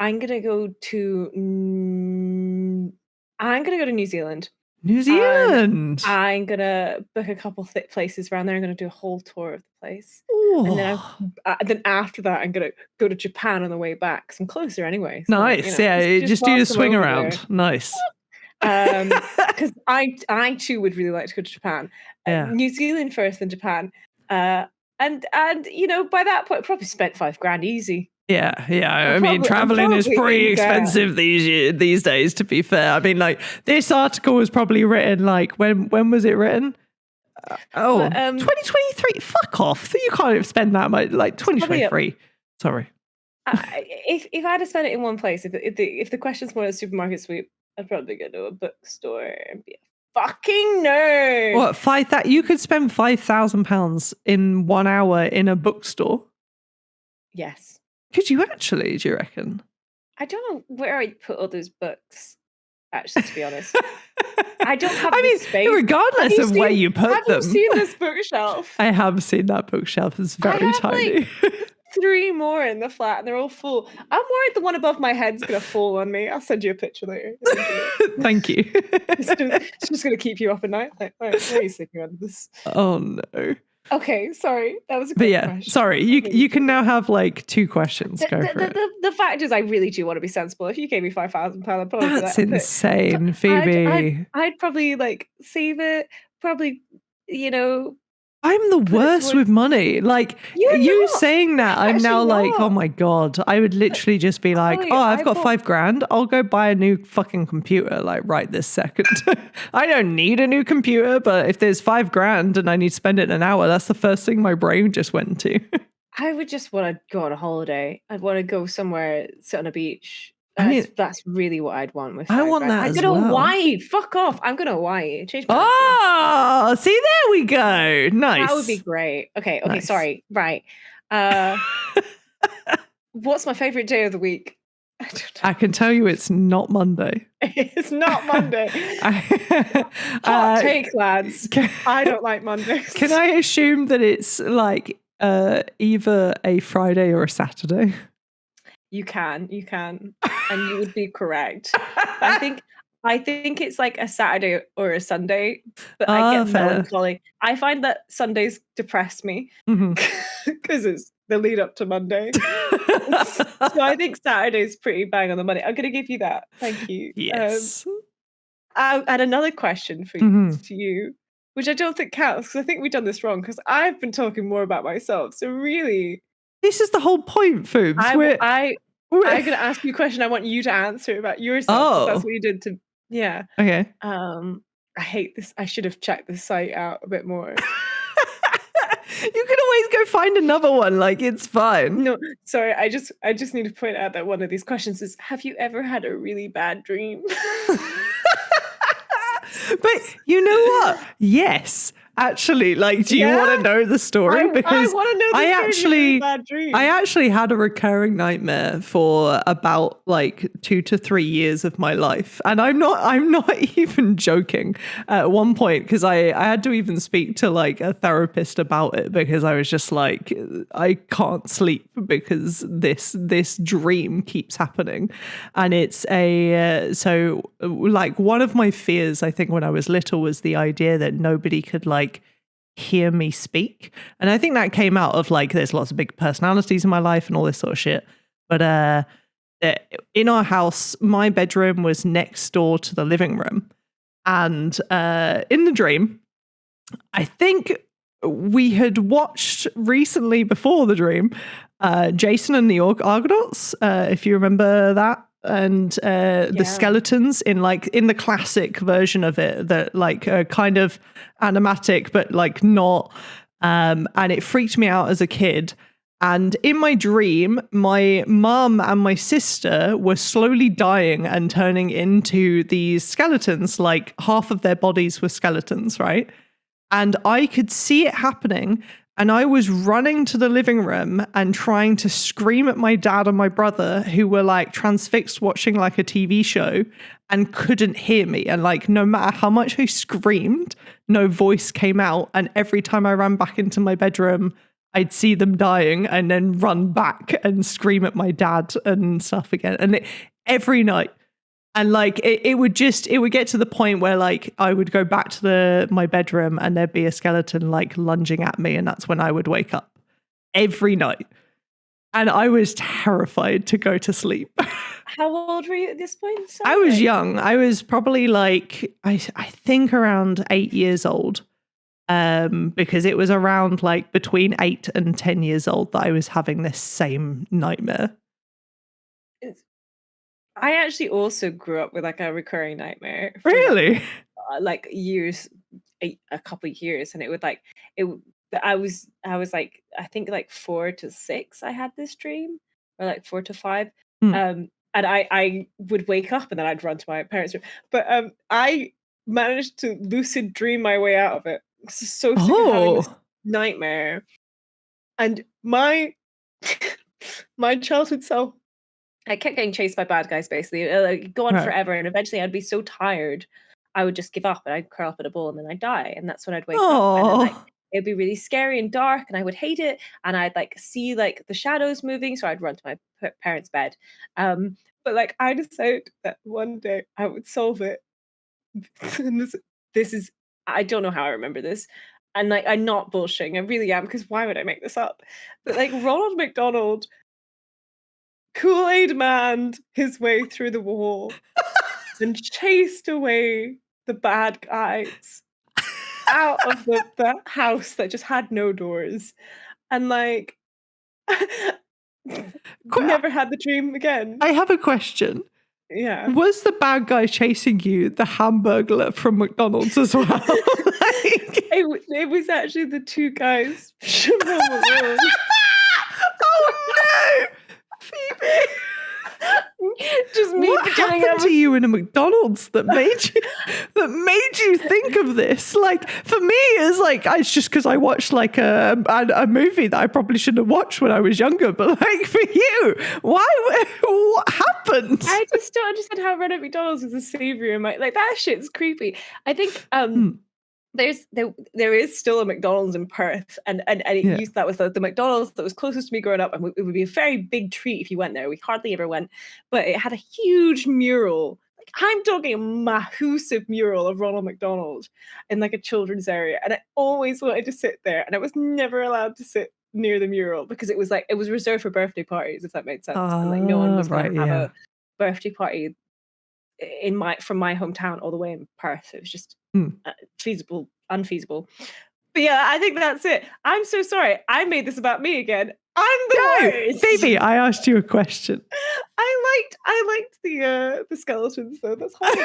S2: I'm gonna go to New Zealand.
S1: New Zealand.
S2: I'm gonna book a couple thick places around there. I'm gonna do a whole tour of the place. Ooh. And then after that, I'm gonna go to Japan on the way back, because I'm closer anyway. So,
S1: nice, just do a swing around. There. Nice.
S2: Because I too would really like to go to Japan. New Zealand first, then Japan. And you know, by that point, I probably spent $5,000 easy.
S1: Yeah. I mean, traveling is pretty expensive these days, to be fair. I mean, like, this article was probably written like, when was it written? 2023. Fuck off. You can't spend that much. Like 2023. Sorry.
S2: If I had to spend it in one place, if the question's more a supermarket sweep, I'd probably go to a bookstore and be a fucking nerd.
S1: What, you could spend £5,000 in 1 hour in a bookstore?
S2: Yes.
S1: Could you actually, do you reckon?
S2: I don't know where I'd put all those books, actually, to be honest. I don't have the space.
S1: Regardless of where you put them.
S2: Have you seen this bookshelf?
S1: I have seen that bookshelf. It's very tiny.
S2: Like 3 more in the flat, and they're all full. I'm worried the one above my head's going to fall on me. I'll send you a picture later.
S1: Thank you.
S2: It's just going to keep you up at night. Like, where are you sleeping under this?
S1: Oh, no.
S2: Okay, sorry. That was a good question.
S1: Sorry. You can now have like 2 questions. Go for it.
S2: The fact is, I really do want to be sensible. If you gave me £5,000, I'd probably
S1: That's insane, Phoebe.
S2: I'd probably like save it. Probably, you know.
S1: I'm the worst with money. Like, you saying that, I'm now like, oh my God. I would literally just be like, I've got $5,000. I'll go buy a new fucking computer, like, right this second. I don't need a new computer, but if there's $5,000 and I need to spend it in an hour, that's the first thing my brain just went to.
S2: I would just want to go on a holiday. I'd want to go somewhere, sit on a beach.
S1: I mean,
S2: That's really what I'd want with
S1: I
S2: 5
S1: want
S2: grand.
S1: that
S2: I'm
S1: as
S2: going to
S1: well.
S2: Hawaii. Fuck off. I'm going to Hawaii. Change my answer.
S1: Oh, see, there we go. Nice.
S2: That would be great. Okay,
S1: Nice.
S2: sorry. Right. What's my favorite day of the week? I don't know.
S1: I can tell you it's not Monday.
S2: It's not Monday. Hot take, lads. I don't like Mondays.
S1: Can I assume that it's like either a Friday or a Saturday?
S2: You can, and you would be correct. I think it's like a Saturday or a Sunday, but I get melancholy. I find that Sundays depress me because it's the lead up to Monday. So I think Saturday's pretty bang on the money. I'm going to give you that. Thank you.
S1: Yes.
S2: I had another question for you, which I don't think counts because I think we've done this wrong because I've been talking more about myself. So really,
S1: this is the whole point, Phoebes.
S2: I'm going to ask you a question. I want you to answer about yourself. That's what you did to. Yeah.
S1: Okay.
S2: I hate this. I should have checked this site out a bit more.
S1: You can always go find another one. Like, it's fine.
S2: No, sorry. I just need to point out that one of these questions is: have you ever had a really bad dream?
S1: But you know what? Yes. Actually, like, do you want to know the story?
S2: Because I want to know the story of a bad dream.
S1: I actually had a recurring nightmare for about like 2 to 3 years of my life, and I'm not even joking. At one point, because I had to even speak to like a therapist about it because I was just like, I can't sleep because this dream keeps happening, and it's so like one of my fears I think when I was little was the idea that nobody could like hear me speak. And I think that came out of like there's lots of big personalities in my life and all this sort of shit. But in our house, my bedroom was next door to the living room. And in the dream, I think we had watched recently before the dream, Jason and the Argonauts, if you remember that. And the skeletons in the classic version of it that like are kind of animatic but like not, and it freaked me out as a kid. And in my dream, my mum and my sister were slowly dying and turning into these skeletons, like half of their bodies were skeletons, right? And I could see it happening. And I was running to the living room and trying to scream at my dad and my brother who were like transfixed watching like a TV show and couldn't hear me. And like, no matter how much I screamed, no voice came out. And every time I ran back into my bedroom, I'd see them dying and then run back and scream at my dad and stuff again. And every night. And like it would get to the point where like I would go back to my bedroom and there'd be a skeleton like lunging at me, and that's when I would wake up every night. And I was terrified to go to sleep.
S2: How old were you at this point?
S1: I was young. I was probably like I think around 8 years old. Because it was around like between 8 and 10 years old that I was having this same nightmare.
S2: I actually also grew up with like a recurring nightmare.
S1: Really?
S2: Like a couple of years, and it would like I was like I think like 4 to 6. I had this dream, or like 4 to 5. And I would wake up and then I'd run to my parents' room. But I managed to lucid dream my way out of it. This is so sick of having this nightmare. And my childhood self, I kept getting chased by bad guys, basically. Like, go on forever, and eventually I'd be so tired, I would just give up, and I'd curl up in a ball, and then I'd die, and that's when I'd wake up, and then, like, it'd be really scary and dark, and I would hate it, and I'd like see like the shadows moving, so I'd run to my parents' bed. But like I decided that one day I would solve it. And this is I don't know how I remember this. And like I'm not bullshitting, I really am, because why would I make this up? But like Ronald McDonald Kool-Aid manned his way through the wall and chased away the bad guys out of the house that just had no doors. And like never had the dream again.
S1: I have a question.
S2: Yeah.
S1: Was the bad guy chasing you the Hamburglar from McDonald's as well?
S2: It was actually the two guys from Home Alone. Just me
S1: What
S2: pretending
S1: happened to you in a McDonald's that made you think of this? Like for me, it's just because I watched like a movie that I probably shouldn't have watched when I was younger. But like for you, what happened?
S2: I just don't understand how Ronald McDonald's is a savior in my like that shit's creepy. I think there is still a McDonald's in Perth, and it
S1: Yeah.
S2: used that was the McDonald's that was closest to me growing up, and it would be a very big treat if you went there. We hardly ever went, but it had a huge mural. Like I'm talking a massive mural of Ronald McDonald in like a children's area, and I always wanted to sit there, and I was never allowed to sit near the mural because it was reserved for birthday parties, if that made sense, and like no one was going
S1: Right,
S2: to have
S1: yeah.
S2: a birthday party from my hometown all the way in Perth. It was just unfeasible. But yeah, I think that's it. I'm so sorry. I made this about me again. I'm the worst.
S1: Phoebe, I asked you a question.
S2: I liked the skeletons though. That's horrible.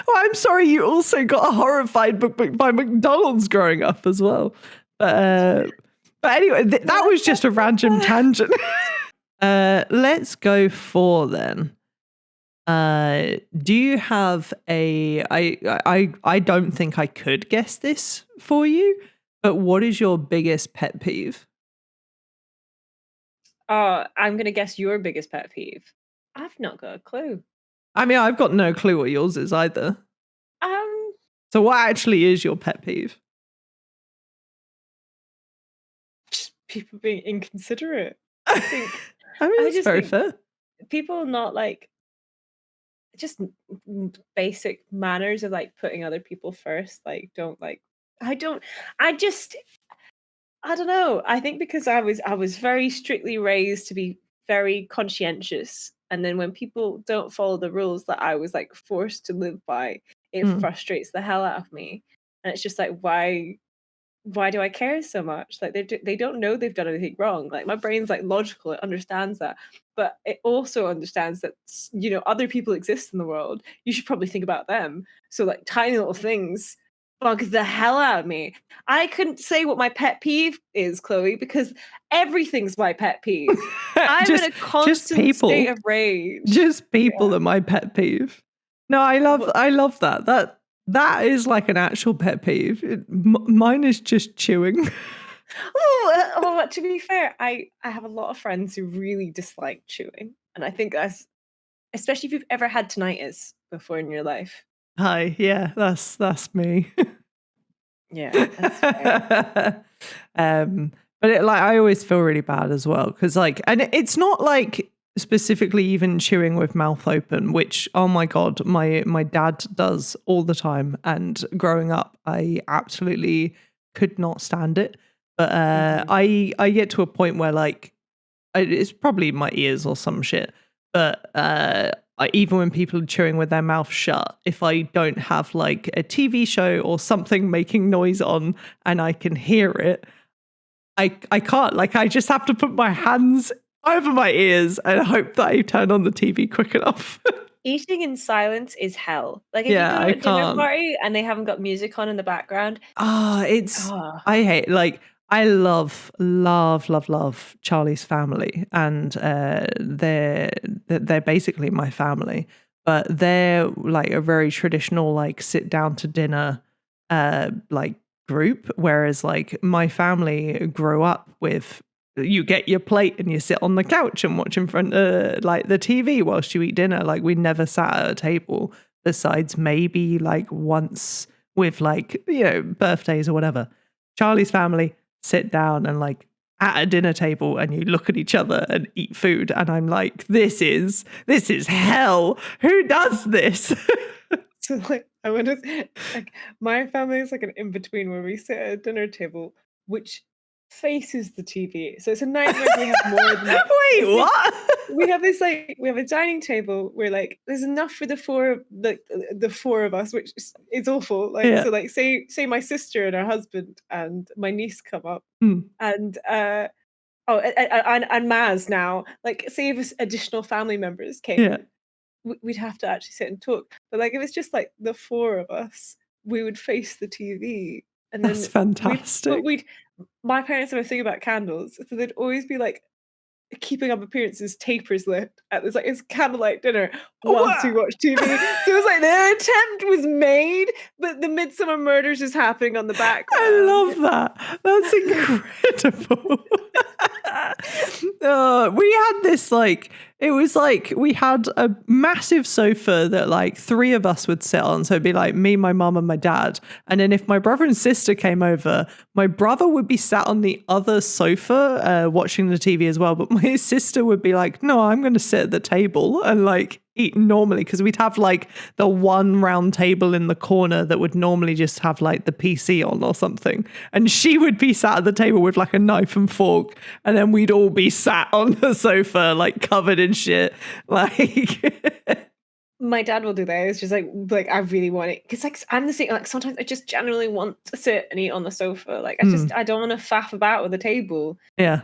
S1: Well, I'm sorry you also got horrified by McDonald's growing up as well. But anyway, that was just a random tangent. Let's go for then. Do you have I don't think I could guess this for you, but what is your biggest pet peeve?
S2: I'm gonna guess your biggest pet peeve. I've not got a clue.
S1: I mean, I've got no clue what yours is either. So what actually is your pet peeve?
S2: Just people being inconsiderate. I think
S1: I mean, it's very fair.
S2: People not like just basic manners of like putting other people first. Like don't like I don't know. I think because I was very strictly raised to be very conscientious, and then when people don't follow the rules that I was like forced to live by, it frustrates the hell out of me. And it's just like why do I care so much? Like they don't know they've done anything wrong. Like my brain's like logical, it understands that, but it also understands that other people exist in the world. You should probably think about them. So like tiny little things bug the hell out of me. I couldn't say what my pet peeve is, Chloe, because everything's my pet peeve. I'm in a constant state of rage.
S1: Just people are my pet peeve. No, I love that. That is like an actual pet peeve. Mine is just chewing.
S2: To be fair, I have a lot of friends who really dislike chewing, and I think that's especially if you've ever had tinnitus before in your life.
S1: Hi, yeah, that's me.
S2: Yeah, that's fair.
S1: But I always feel really bad as well because and it's not like specifically even chewing with mouth open, which oh my god, my dad does all the time, and growing up I absolutely could not stand it. But I get to a point where it's probably my ears or some shit, but even when people are chewing with their mouth shut, if I don't have like a TV show or something making noise on and I can hear it, I can't. I just have to put my hands over my ears and hope that I turn on the TV quick enough.
S2: Eating in silence is hell. Like if you go to a dinner party and they haven't got music on in the background.
S1: I hate I love Charlie's family, and they're basically my family, but they're like a very traditional sit down to dinner group, whereas my family grew up with you get your plate and you sit on the couch and watch in front of the TV whilst you eat dinner. We never sat at a table besides maybe once with birthdays or whatever. Charlie's family sit down and at a dinner table and you look at each other and eat food, and I'm like, this is hell. Who does this?
S2: So I want to my family is an in-between where we sit at a dinner table which faces the TV. So it's a nightmare we have more than
S1: Wait, what?
S2: We have this we have a dining table where there's enough for the four of us, which is awful. So say my sister and her husband and my niece come up and and Maz now, say if additional family members came, we'd have to actually sit and talk. But if it's just the four of us, we would face the TV. And
S1: that's fantastic.
S2: My parents have a thing about candles, so there'd always be keeping up appearances tapers lit at this, like, it's candlelight dinner whilst we watch TV. So it was like the attempt was made, but the Midsummer Murders is happening on the background.
S1: I love that. That's incredible. We had this, like, it was like we had a massive sofa that like 3 of us would sit on. So it'd be like me, my mum, and my dad. And then if my brother and sister came over, my brother would be sat on the other sofa watching the TV as well. But my sister would be like, no, I'm going to sit at the table and like eat normally, because we'd have like the one round table in the corner that would normally just have like the PC on or something, and she would be sat at the table with like a knife and fork, and then we'd all be sat on the sofa like covered in shit. Like
S2: my dad will do that. It's just like I really want it, because like I'm the same. Like sometimes I just generally want to sit and eat on the sofa. Like I don't want to faff about with the table.
S1: Yeah.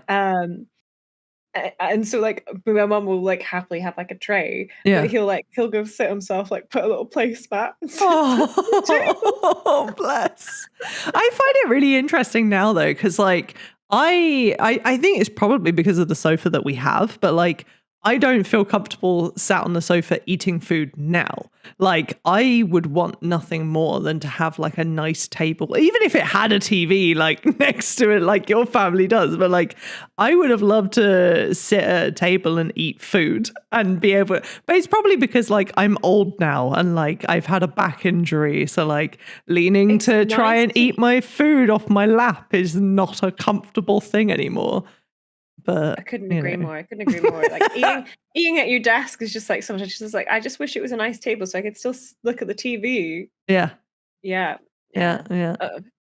S2: And so like my mum will like happily have like a tray,
S1: yeah,
S2: but he'll go sit himself, like put a little placemat.
S1: Oh, bless. I find it really interesting now though, because like I think it's probably because of the sofa that we have, but like I don't feel comfortable sat on the sofa eating food now. Like I would want nothing more than to have like a nice table, even if it had a TV like next to it, like your family does. But like I would have loved to sit at a table and eat food and be able. But it's probably because like I'm old now and like I've had a back injury, so like leaning to try and eat my food off my lap is not a comfortable thing anymore. But
S2: I couldn't agree more. Like eating at your desk is just like sometimes just like I just wish it was a nice table so I could still look at the TV.
S1: Yeah.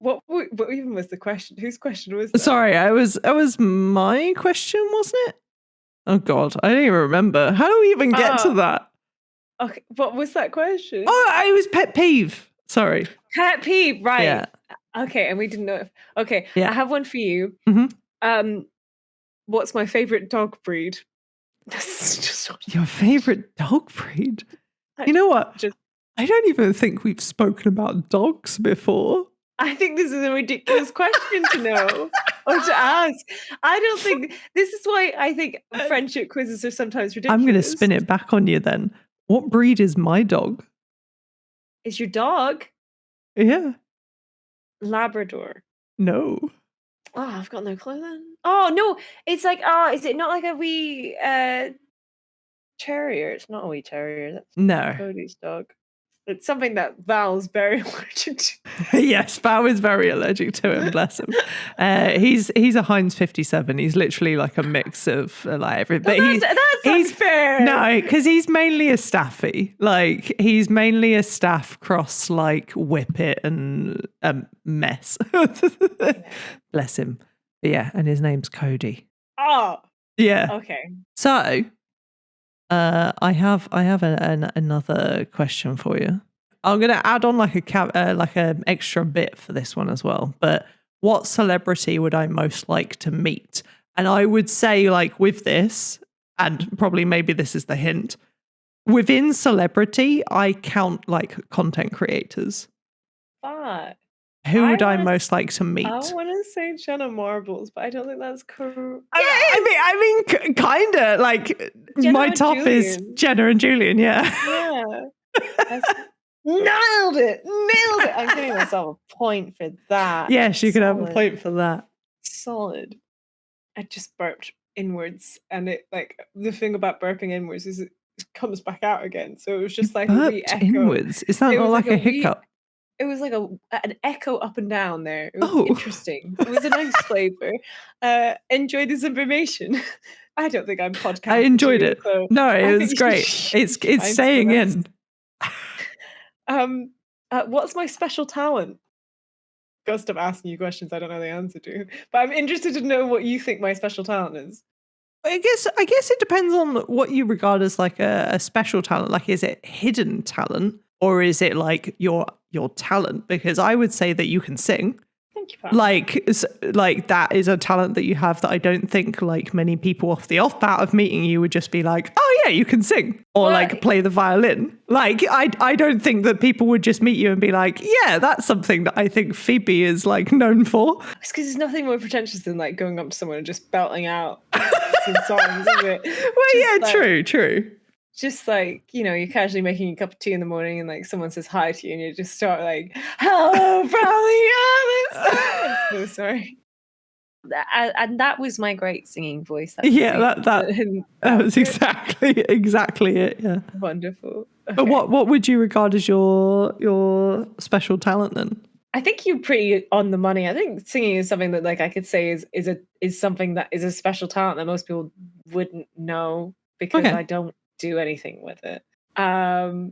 S2: What even was the question? Whose question was that?
S1: Sorry, I was my question, wasn't it? Oh God, I don't even remember. How do we even get to that?
S2: Okay, what was that question?
S1: Oh, it was pet peeve. Sorry.
S2: Pet peeve, right?
S1: Yeah.
S2: Okay, and we didn't know. Okay,
S1: yeah.
S2: I have one for you.
S1: Mm-hmm.
S2: What's my favorite dog breed? That's just
S1: your favorite dog breed. You know what? I don't even think we've spoken about dogs before.
S2: I think this is a ridiculous question to know or to ask. I don't think this is why I think friendship quizzes are sometimes ridiculous.
S1: I'm going to spin it back on you then. What breed is my dog?
S2: Is your dog?
S1: Yeah.
S2: Labrador.
S1: No.
S2: Oh, I've got no clue then. Oh no, it's like is it not like a wee terrier? It's not a wee terrier. That's
S1: no
S2: Cody's dog. It's something that Val's very allergic to.
S1: Yes, Val is very allergic to him. Bless him. He's a Heinz 57. He's literally like a mix of like everything. But
S2: he's fair.
S1: No, because he's mainly a staffy. Like he's mainly a staff cross like Whippet and Mess. Bless him. But yeah, and his name's Cody.
S2: Oh.
S1: Yeah.
S2: Okay.
S1: So. I have another question for you. I'm going to add on like an extra bit for this one as well. But what celebrity would I most like to meet? And I would say like with this, and probably maybe this is the hint, within celebrity, I count like content creators.
S2: But
S1: who would I most like to meet?
S2: I want to say Jenna Marbles, but I don't think that's correct.
S1: I mean, kind of like
S2: Jenna
S1: my top is Jenna and Julian. Yeah.
S2: Nailed it. I'm giving myself a point for that.
S1: Yes, you can have a point for that.
S2: Solid. I just burped inwards, and it like the thing about burping inwards is it comes back out again. So it was just like a wee echo.
S1: Inwards. Is that not like a hiccup?
S2: It was like an echo up and down there. It was interesting. It was a nice flavor. Enjoy this information. I don't think I'm podcasting.
S1: I enjoyed it. So no, it was great. It's staying in.
S2: What's my special talent? Gotta stop asking you questions I don't know the answer to. But I'm interested to know what you think my special talent is.
S1: I guess it depends on what you regard as like a special talent. Like, is it hidden talent? Or is it like your talent? Because I would say that you can sing.
S2: Thank you, Pam.
S1: Like that is a talent that you have that I don't think like many people off the bat of meeting you would just be like, oh yeah, you can sing or like play the violin. Like I don't think that people would just meet you and be like, yeah, that's something that I think Phoebe is like known for.
S2: It's because there's nothing more pretentious than like going up to someone and just belting out some songs, is it?
S1: Well, yeah, true.
S2: Just like, you know, you're casually making a cup of tea in the morning and like someone says hi to you and you just start like, hello, Bradley Alice. I'm so sorry. And that was my great singing voice.
S1: That was exactly it. Yeah.
S2: Wonderful. Okay.
S1: But what would you regard as your special talent then?
S2: I think you're pretty on the money. I think singing is something that like I could say is something that is a special talent that most people wouldn't know because I don't do anything with it.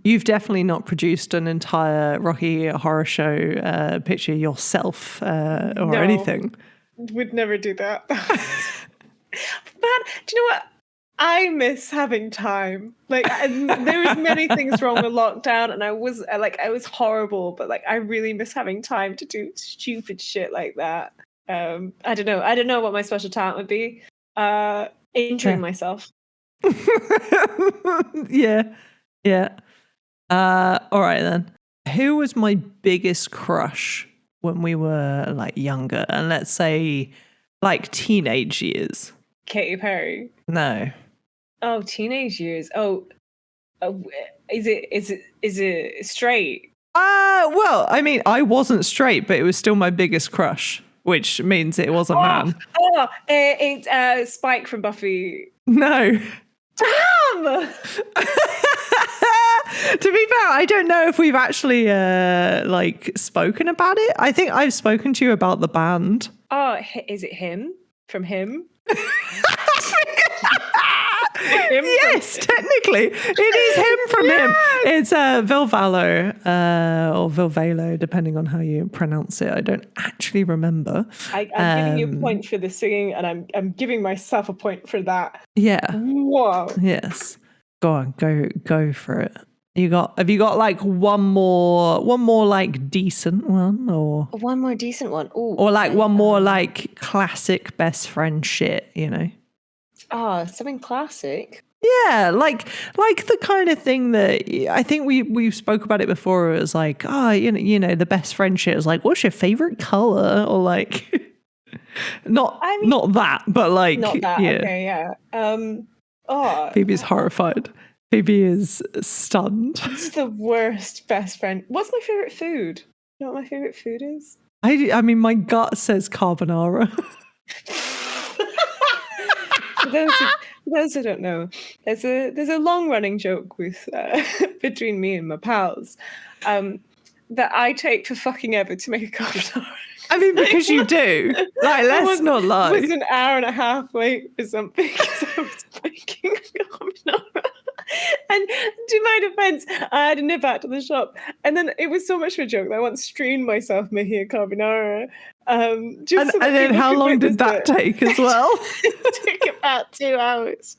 S1: You've definitely not produced an entire Rocky Horror Show picture yourself or anything.
S2: Would never do that. But do you know what? I miss having time. Like there was many things wrong with lockdown, and I was horrible. But like I really miss having time to do stupid shit like that. I don't know what my special talent would be. Injuring myself.
S1: Yeah. All right then. Who was my biggest crush when we were like younger, and let's say like teenage years?
S2: Katy Perry.
S1: No.
S2: Oh, teenage years. Oh, is it straight?
S1: Well, I mean, I wasn't straight, but it was still my biggest crush, which means it was a man.
S2: Oh, it's Spike from Buffy.
S1: No.
S2: Damn!
S1: To be fair, I don't know if we've actually like spoken about it. I think I've spoken to you about the band.
S2: Oh, is it him? From him?
S1: Yes, technically. It is him from him. It's Vilvalo or Vilvalo, depending on how you pronounce it. I don't actually remember.
S2: I'm giving you a point for the singing, and I'm giving myself a point for that.
S1: Yeah.
S2: Whoa.
S1: Yes. Go on, go for it. Have you got like one more like decent one, or
S2: one more decent one? Ooh,
S1: or like one more like classic best friend shit, you know?
S2: Oh, something classic.
S1: Yeah, like the kind of thing that I think we spoke about it before. It was like, you know, the best friend shit is like, what's your favorite color, or like, not that, but like,
S2: not that.
S1: yeah.
S2: Okay, yeah.
S1: Phoebe's horrified. Phoebe is stunned.
S2: This is the worst best friend. What's my favorite food? You know what my favorite food is?
S1: I mean, my gut says carbonara.
S2: For those who don't know, there's a long running joke with between me and my pals that I take for fucking ever to make a carbonara. I mean,
S1: because you do. Like, let's not lie.
S2: It was an hour and a half wait for something because I was making a carbonara. And to my defense, I had to nip out to the shop. And then it was so much of a joke that I once streamed myself making a carbonara. And
S1: then how long did that take as well?
S2: It took about 2 hours.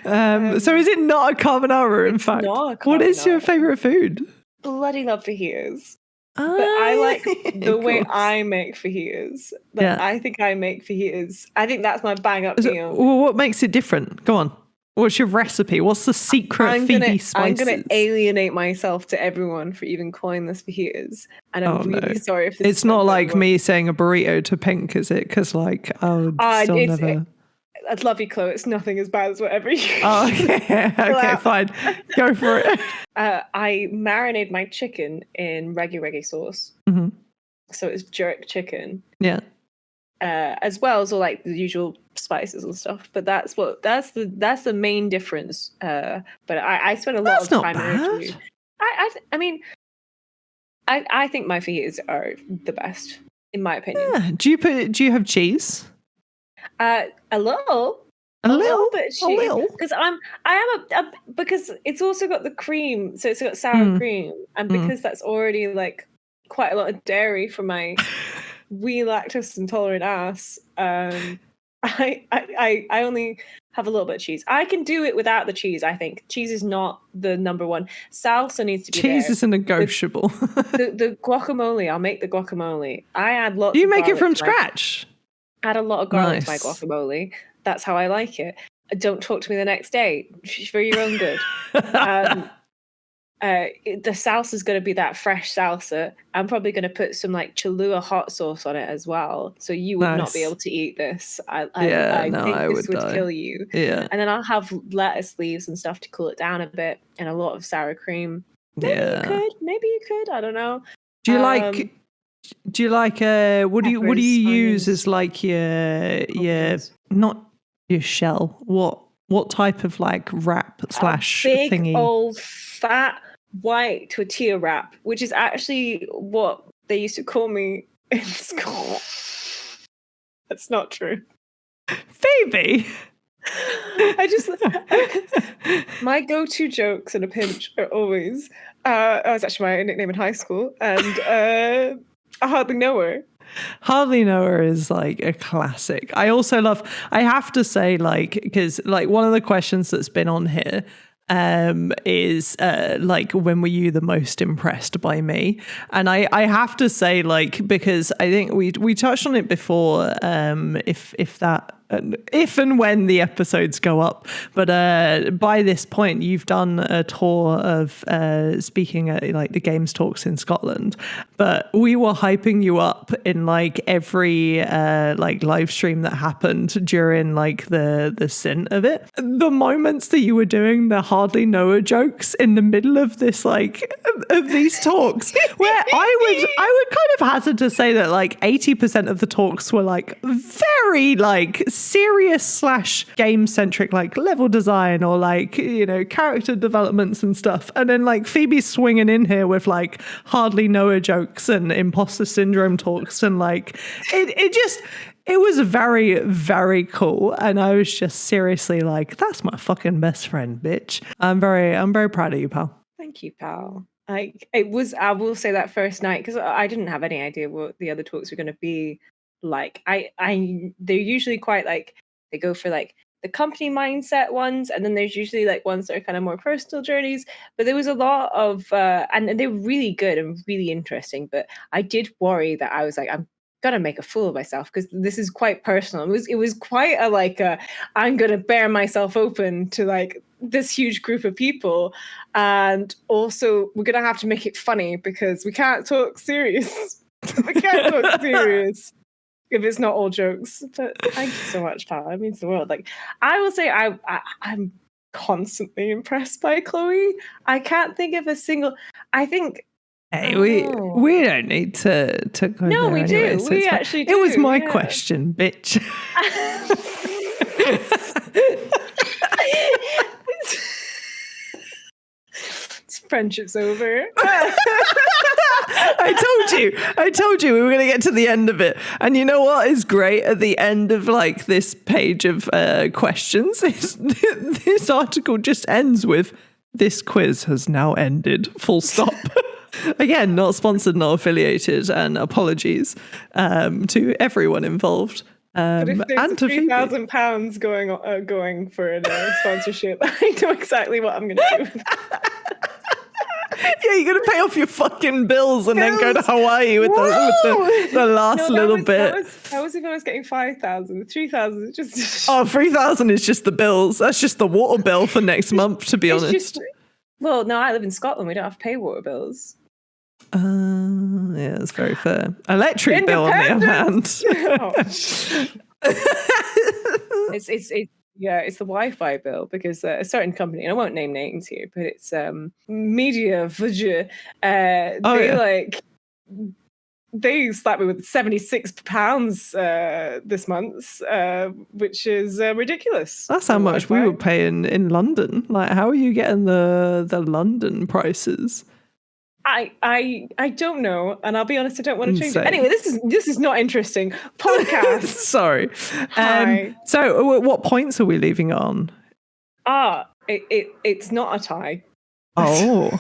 S1: So is it not a carbonara, in fact?
S2: Not a carbonara.
S1: What is your favourite food?
S2: Bloody love fajitas. But I like the way I make fajitas. Like, yeah. I think I make fajitas. I think that's my bang up meal.
S1: Well, what makes it different? Go on. What's your recipe? What's the secret Phoebe spices?
S2: I'm going to alienate myself to everyone for even calling this fajitas. And I'm really sorry if this
S1: it's not like me saying a burrito to Pink, is it? Because like, I would still never...
S2: I'd love you, Chloe. It's nothing as bad as whatever you
S1: okay, fine. Go for it.
S2: I marinate my chicken in reggae sauce.
S1: Mm-hmm. So
S2: it's jerk chicken.
S1: Yeah.
S2: As well as all like the usual spices and stuff. But that's the main difference. But I spend a lot of time in it. I mean, I think my fajitas are the best, in my opinion.
S1: Yeah. Do you have cheese?
S2: A little bit of cheese, because because it's also got the cream, so it's got sour cream, and because that's already like quite a lot of dairy for my wee lactose intolerant ass. I only have a little bit of cheese. I can do it without the cheese, I think. Cheese is not the number one. Salsa needs to be
S1: Cheese
S2: there.
S1: is a negotiable.
S2: The guacamole, I'll make the guacamole. I add lots
S1: You
S2: of
S1: make it from
S2: garlic
S1: scratch?
S2: Add a lot of garlic to my
S1: Nice.
S2: guacamole. That's how I like it. Don't talk to me the next day. For your own good. The salsa is going to be that fresh salsa. I'm probably going to put some like Cholula hot sauce on it as well. So you would not be able to eat this. I think this would kill you.
S1: Yeah.
S2: And then I'll have lettuce leaves and stuff to cool it down a bit, and a lot of sour cream. Maybe you could. I don't know.
S1: Do you like what do you use as like your not your shell? What type of like wrap /
S2: big
S1: thingy?
S2: Old fat white tortilla wrap, which is actually what they used to call me in school. That's not true.
S1: Phoebe.
S2: My go-to jokes in a pinch are always that was actually my nickname in high school, and I hardly know her.
S1: Hardly Know Her is like a classic. I also love, I have to say, like, because like one of the questions that's been on here is like, when were you the most impressed by me? And I have to say, like, because I think we touched on it before, if and when the episodes go up, but by this point you've done a tour of speaking at like the Games Talks in Scotland, but we were hyping you up in like every like live stream that happened during like the stint of it. The moments that you were doing the Hardly Know Her jokes in the middle of this like of these talks, where I would kind of hazard to say that like 80% of the talks were like very like serious / game centric, like level design or like, you know, character developments and stuff, and then like Phoebe's swinging in here with like Hardly Know Her jokes and imposter syndrome talks, and like it was very, very cool. And I was just seriously like, that's my fucking best friend, bitch. I'm very proud of you, pal.
S2: Thank you, pal. Like, it was, I will say, that first night, because I didn't have any idea what the other talks were going to be like. They're usually quite like, they go for like the company mindset ones, and then there's usually like ones that are kind of more personal journeys. But there was a lot of, and they were really good and really interesting. But I did worry that I was like, I'm gonna make a fool of myself, because this is quite personal. It was quite a like I'm gonna bear myself open to like this huge group of people, and also we're gonna have to make it funny because we can't talk serious. We can't talk serious if it's not all jokes. But thank you so much, pal. It means the world. Like, I will say I'm constantly impressed by Chloe. I can't think of a single. I think.
S1: Hey, we don't need to go
S2: no,
S1: there
S2: we
S1: anyway,
S2: do.
S1: so
S2: We actually do.
S1: It was my question, bitch.
S2: Friendship's over.
S1: I told you we were going to get to the end of it. And you know what is great at the end of like this page of questions? This article just ends with, this quiz has now ended, full stop. Again, not sponsored, not affiliated, and apologies to everyone involved.
S2: But if there's
S1: and to
S2: £3,000 going for a sponsorship, I know exactly what I'm going to do with that.
S1: Yeah, you're going to pay off your fucking bills and then go to Hawaii with the last little bit.
S2: That was if I was getting 5,000. 3,000 is just...
S1: Oh, 3,000 is just the bills. That's just the water bill for next month, to be honest.
S2: Well, no, I live in Scotland. We don't have to pay water bills.
S1: Yeah, that's very fair. Electric bill, on the other hand.
S2: It's the Wi-Fi bill, because a certain company, and I won't name names here, but it's Media Vudge. They slapped me with £76 this month, which is ridiculous.
S1: That's how much we were paying in London. Like, how are you getting the London prices?
S2: I don't know, and I'll be honest, I don't want to change it. Anyway, this is not interesting. Podcast.
S1: Sorry.
S2: Hi.
S1: So what points are we leaving on?
S2: It's not a tie.
S1: Oh.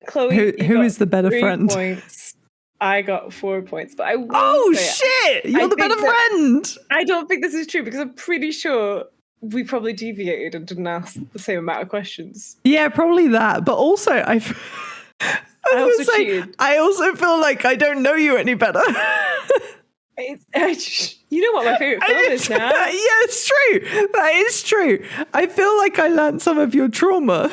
S2: Chloe,
S1: who is the better
S2: 3
S1: friend?
S2: Points. I got 4 points, but I will
S1: shit! You're the better friend.
S2: I don't think this is true, because I'm pretty sure we probably deviated and didn't ask the same amount of questions.
S1: Yeah, probably that. But also, I also feel like I don't know you any better.
S2: You know what my favorite film is now.
S1: Yeah, it's true. That is true. I feel like I learned some of your trauma.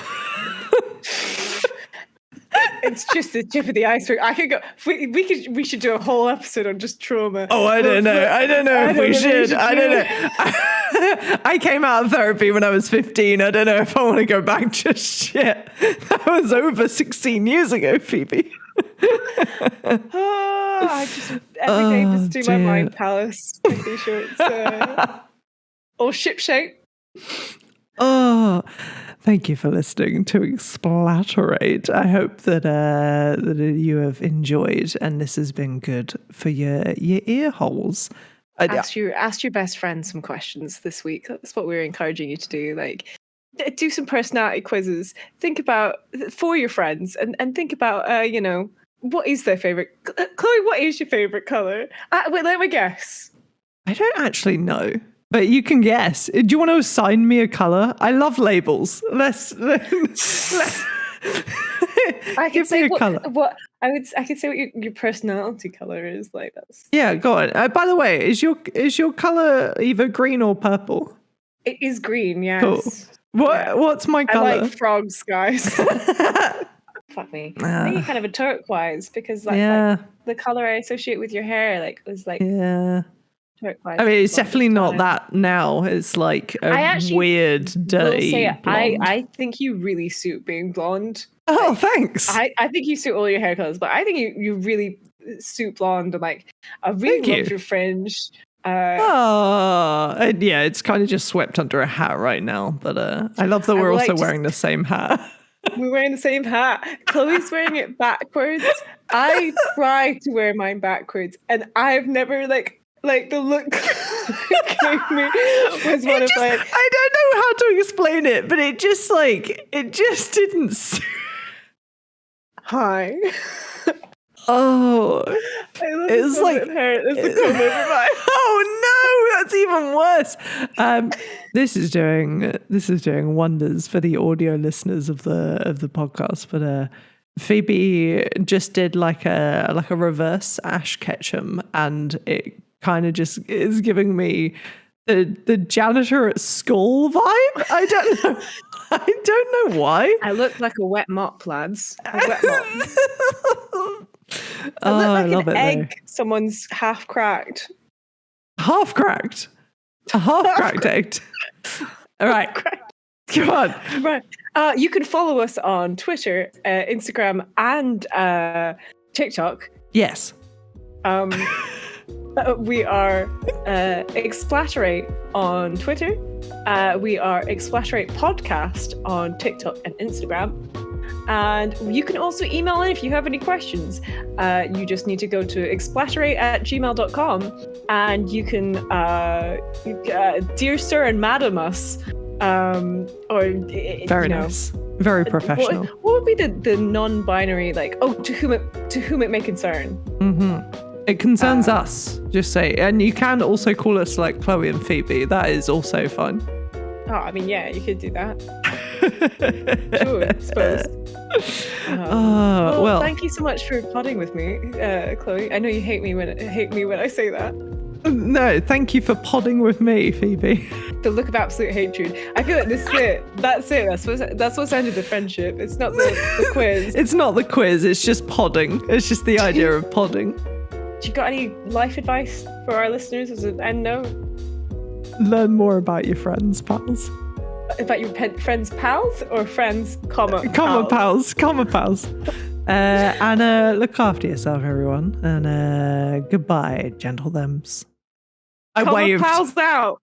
S2: It's just the tip of the iceberg. I could go. We should do a whole episode on just trauma.
S1: Oh, I don't know. I don't know if we should. I don't know. I came out of therapy when I was 15. I don't know if I want to go back just yet. That was over 16 years ago, Phoebe.
S2: I just every day visiting my mind palace, making sure it's all shipshape.
S1: Oh, thank you for listening to Explaterate. I hope that you have enjoyed, and this has been good for your ear holes.
S2: Ask your best friend some questions this week. That's what we're encouraging you to do. Like, do some personality quizzes. Think about for your friends, and think about what is their favorite. Chloe, what is your favorite color? Wait, let me guess.
S1: I don't actually know. But you can guess. Do you want to assign me a color? I love labels. Let's
S2: I can
S1: give
S2: say
S1: me a color.
S2: What I could say what your personality color is. Like that's.
S1: Yeah, go on. By the way, is your color either green or purple?
S2: It is green. Yes.
S1: Cool. What's my color?
S2: I like frogs, guys. Fuck me. I think you're kind of a turquoise because that's like the color I associate with your hair. Like was like.
S1: Yeah.
S2: Turquoise.
S1: I mean, it's definitely not that now. It's like a weird, dirty blonde.
S2: I think you really suit being blonde.
S1: Oh,
S2: like,
S1: thanks.
S2: I think you suit all your hair colors, but I think you really suit blonde. And like, I really love your fringe.
S1: Yeah, it's kind of just swept under a hat right now. But I love that we're also wearing the same hat.
S2: We're wearing the same hat. Chloe's wearing it backwards. I try to wear mine backwards, and I've never like the look gave me was one of like
S1: I don't know how to explain it, but it just didn't.
S2: Hi.
S1: Oh,
S2: it was like hair.
S1: Oh no, that's even worse. This is doing wonders for the audio listeners of the podcast, but Phoebe just did like a reverse Ash Ketchum, and it kind of just is giving me the janitor at school vibe. I don't know why.
S2: I look like a wet mop, lads. A wet mop.
S1: I love
S2: an
S1: it.
S2: Egg.
S1: Though.
S2: Someone's half cracked.
S1: Half cracked. A half cracked egg. All right. Come on.
S2: Right. You can follow us on Twitter, Instagram, and TikTok.
S1: Yes.
S2: We are Explaterate on Twitter. We are Explaterate Podcast on TikTok and Instagram. And you can also email in if you have any questions. You just need to go to explaterate@gmail.com, and you can dear sir and madam us.
S1: Very nice. Very professional.
S2: What would be the non-binary, like, to whom it may concern?
S1: Mm-hmm. It concerns us, just say. And you can also call us like Cloe and Phoebe. That is also fun.
S2: Oh, I mean, yeah, you could do that. Sure, I suppose. Well, thank you so much for podding with me, Chloe. I know you hate me when I say that.
S1: No, thank you for podding with me, Phoebe.
S2: The look of absolute hatred. I feel like this is it. That's it. That's what's ended the friendship. It's not the quiz.
S1: It's not the quiz. It's just podding. It's just the idea of podding.
S2: Do you got any life advice for our listeners as an end note?
S1: Learn more about your friends, pals.
S2: About your friends, pals, or friends, pals?
S1: Pals. And look after yourself, everyone. And goodbye, gentle thems. I waved.
S2: Pals out.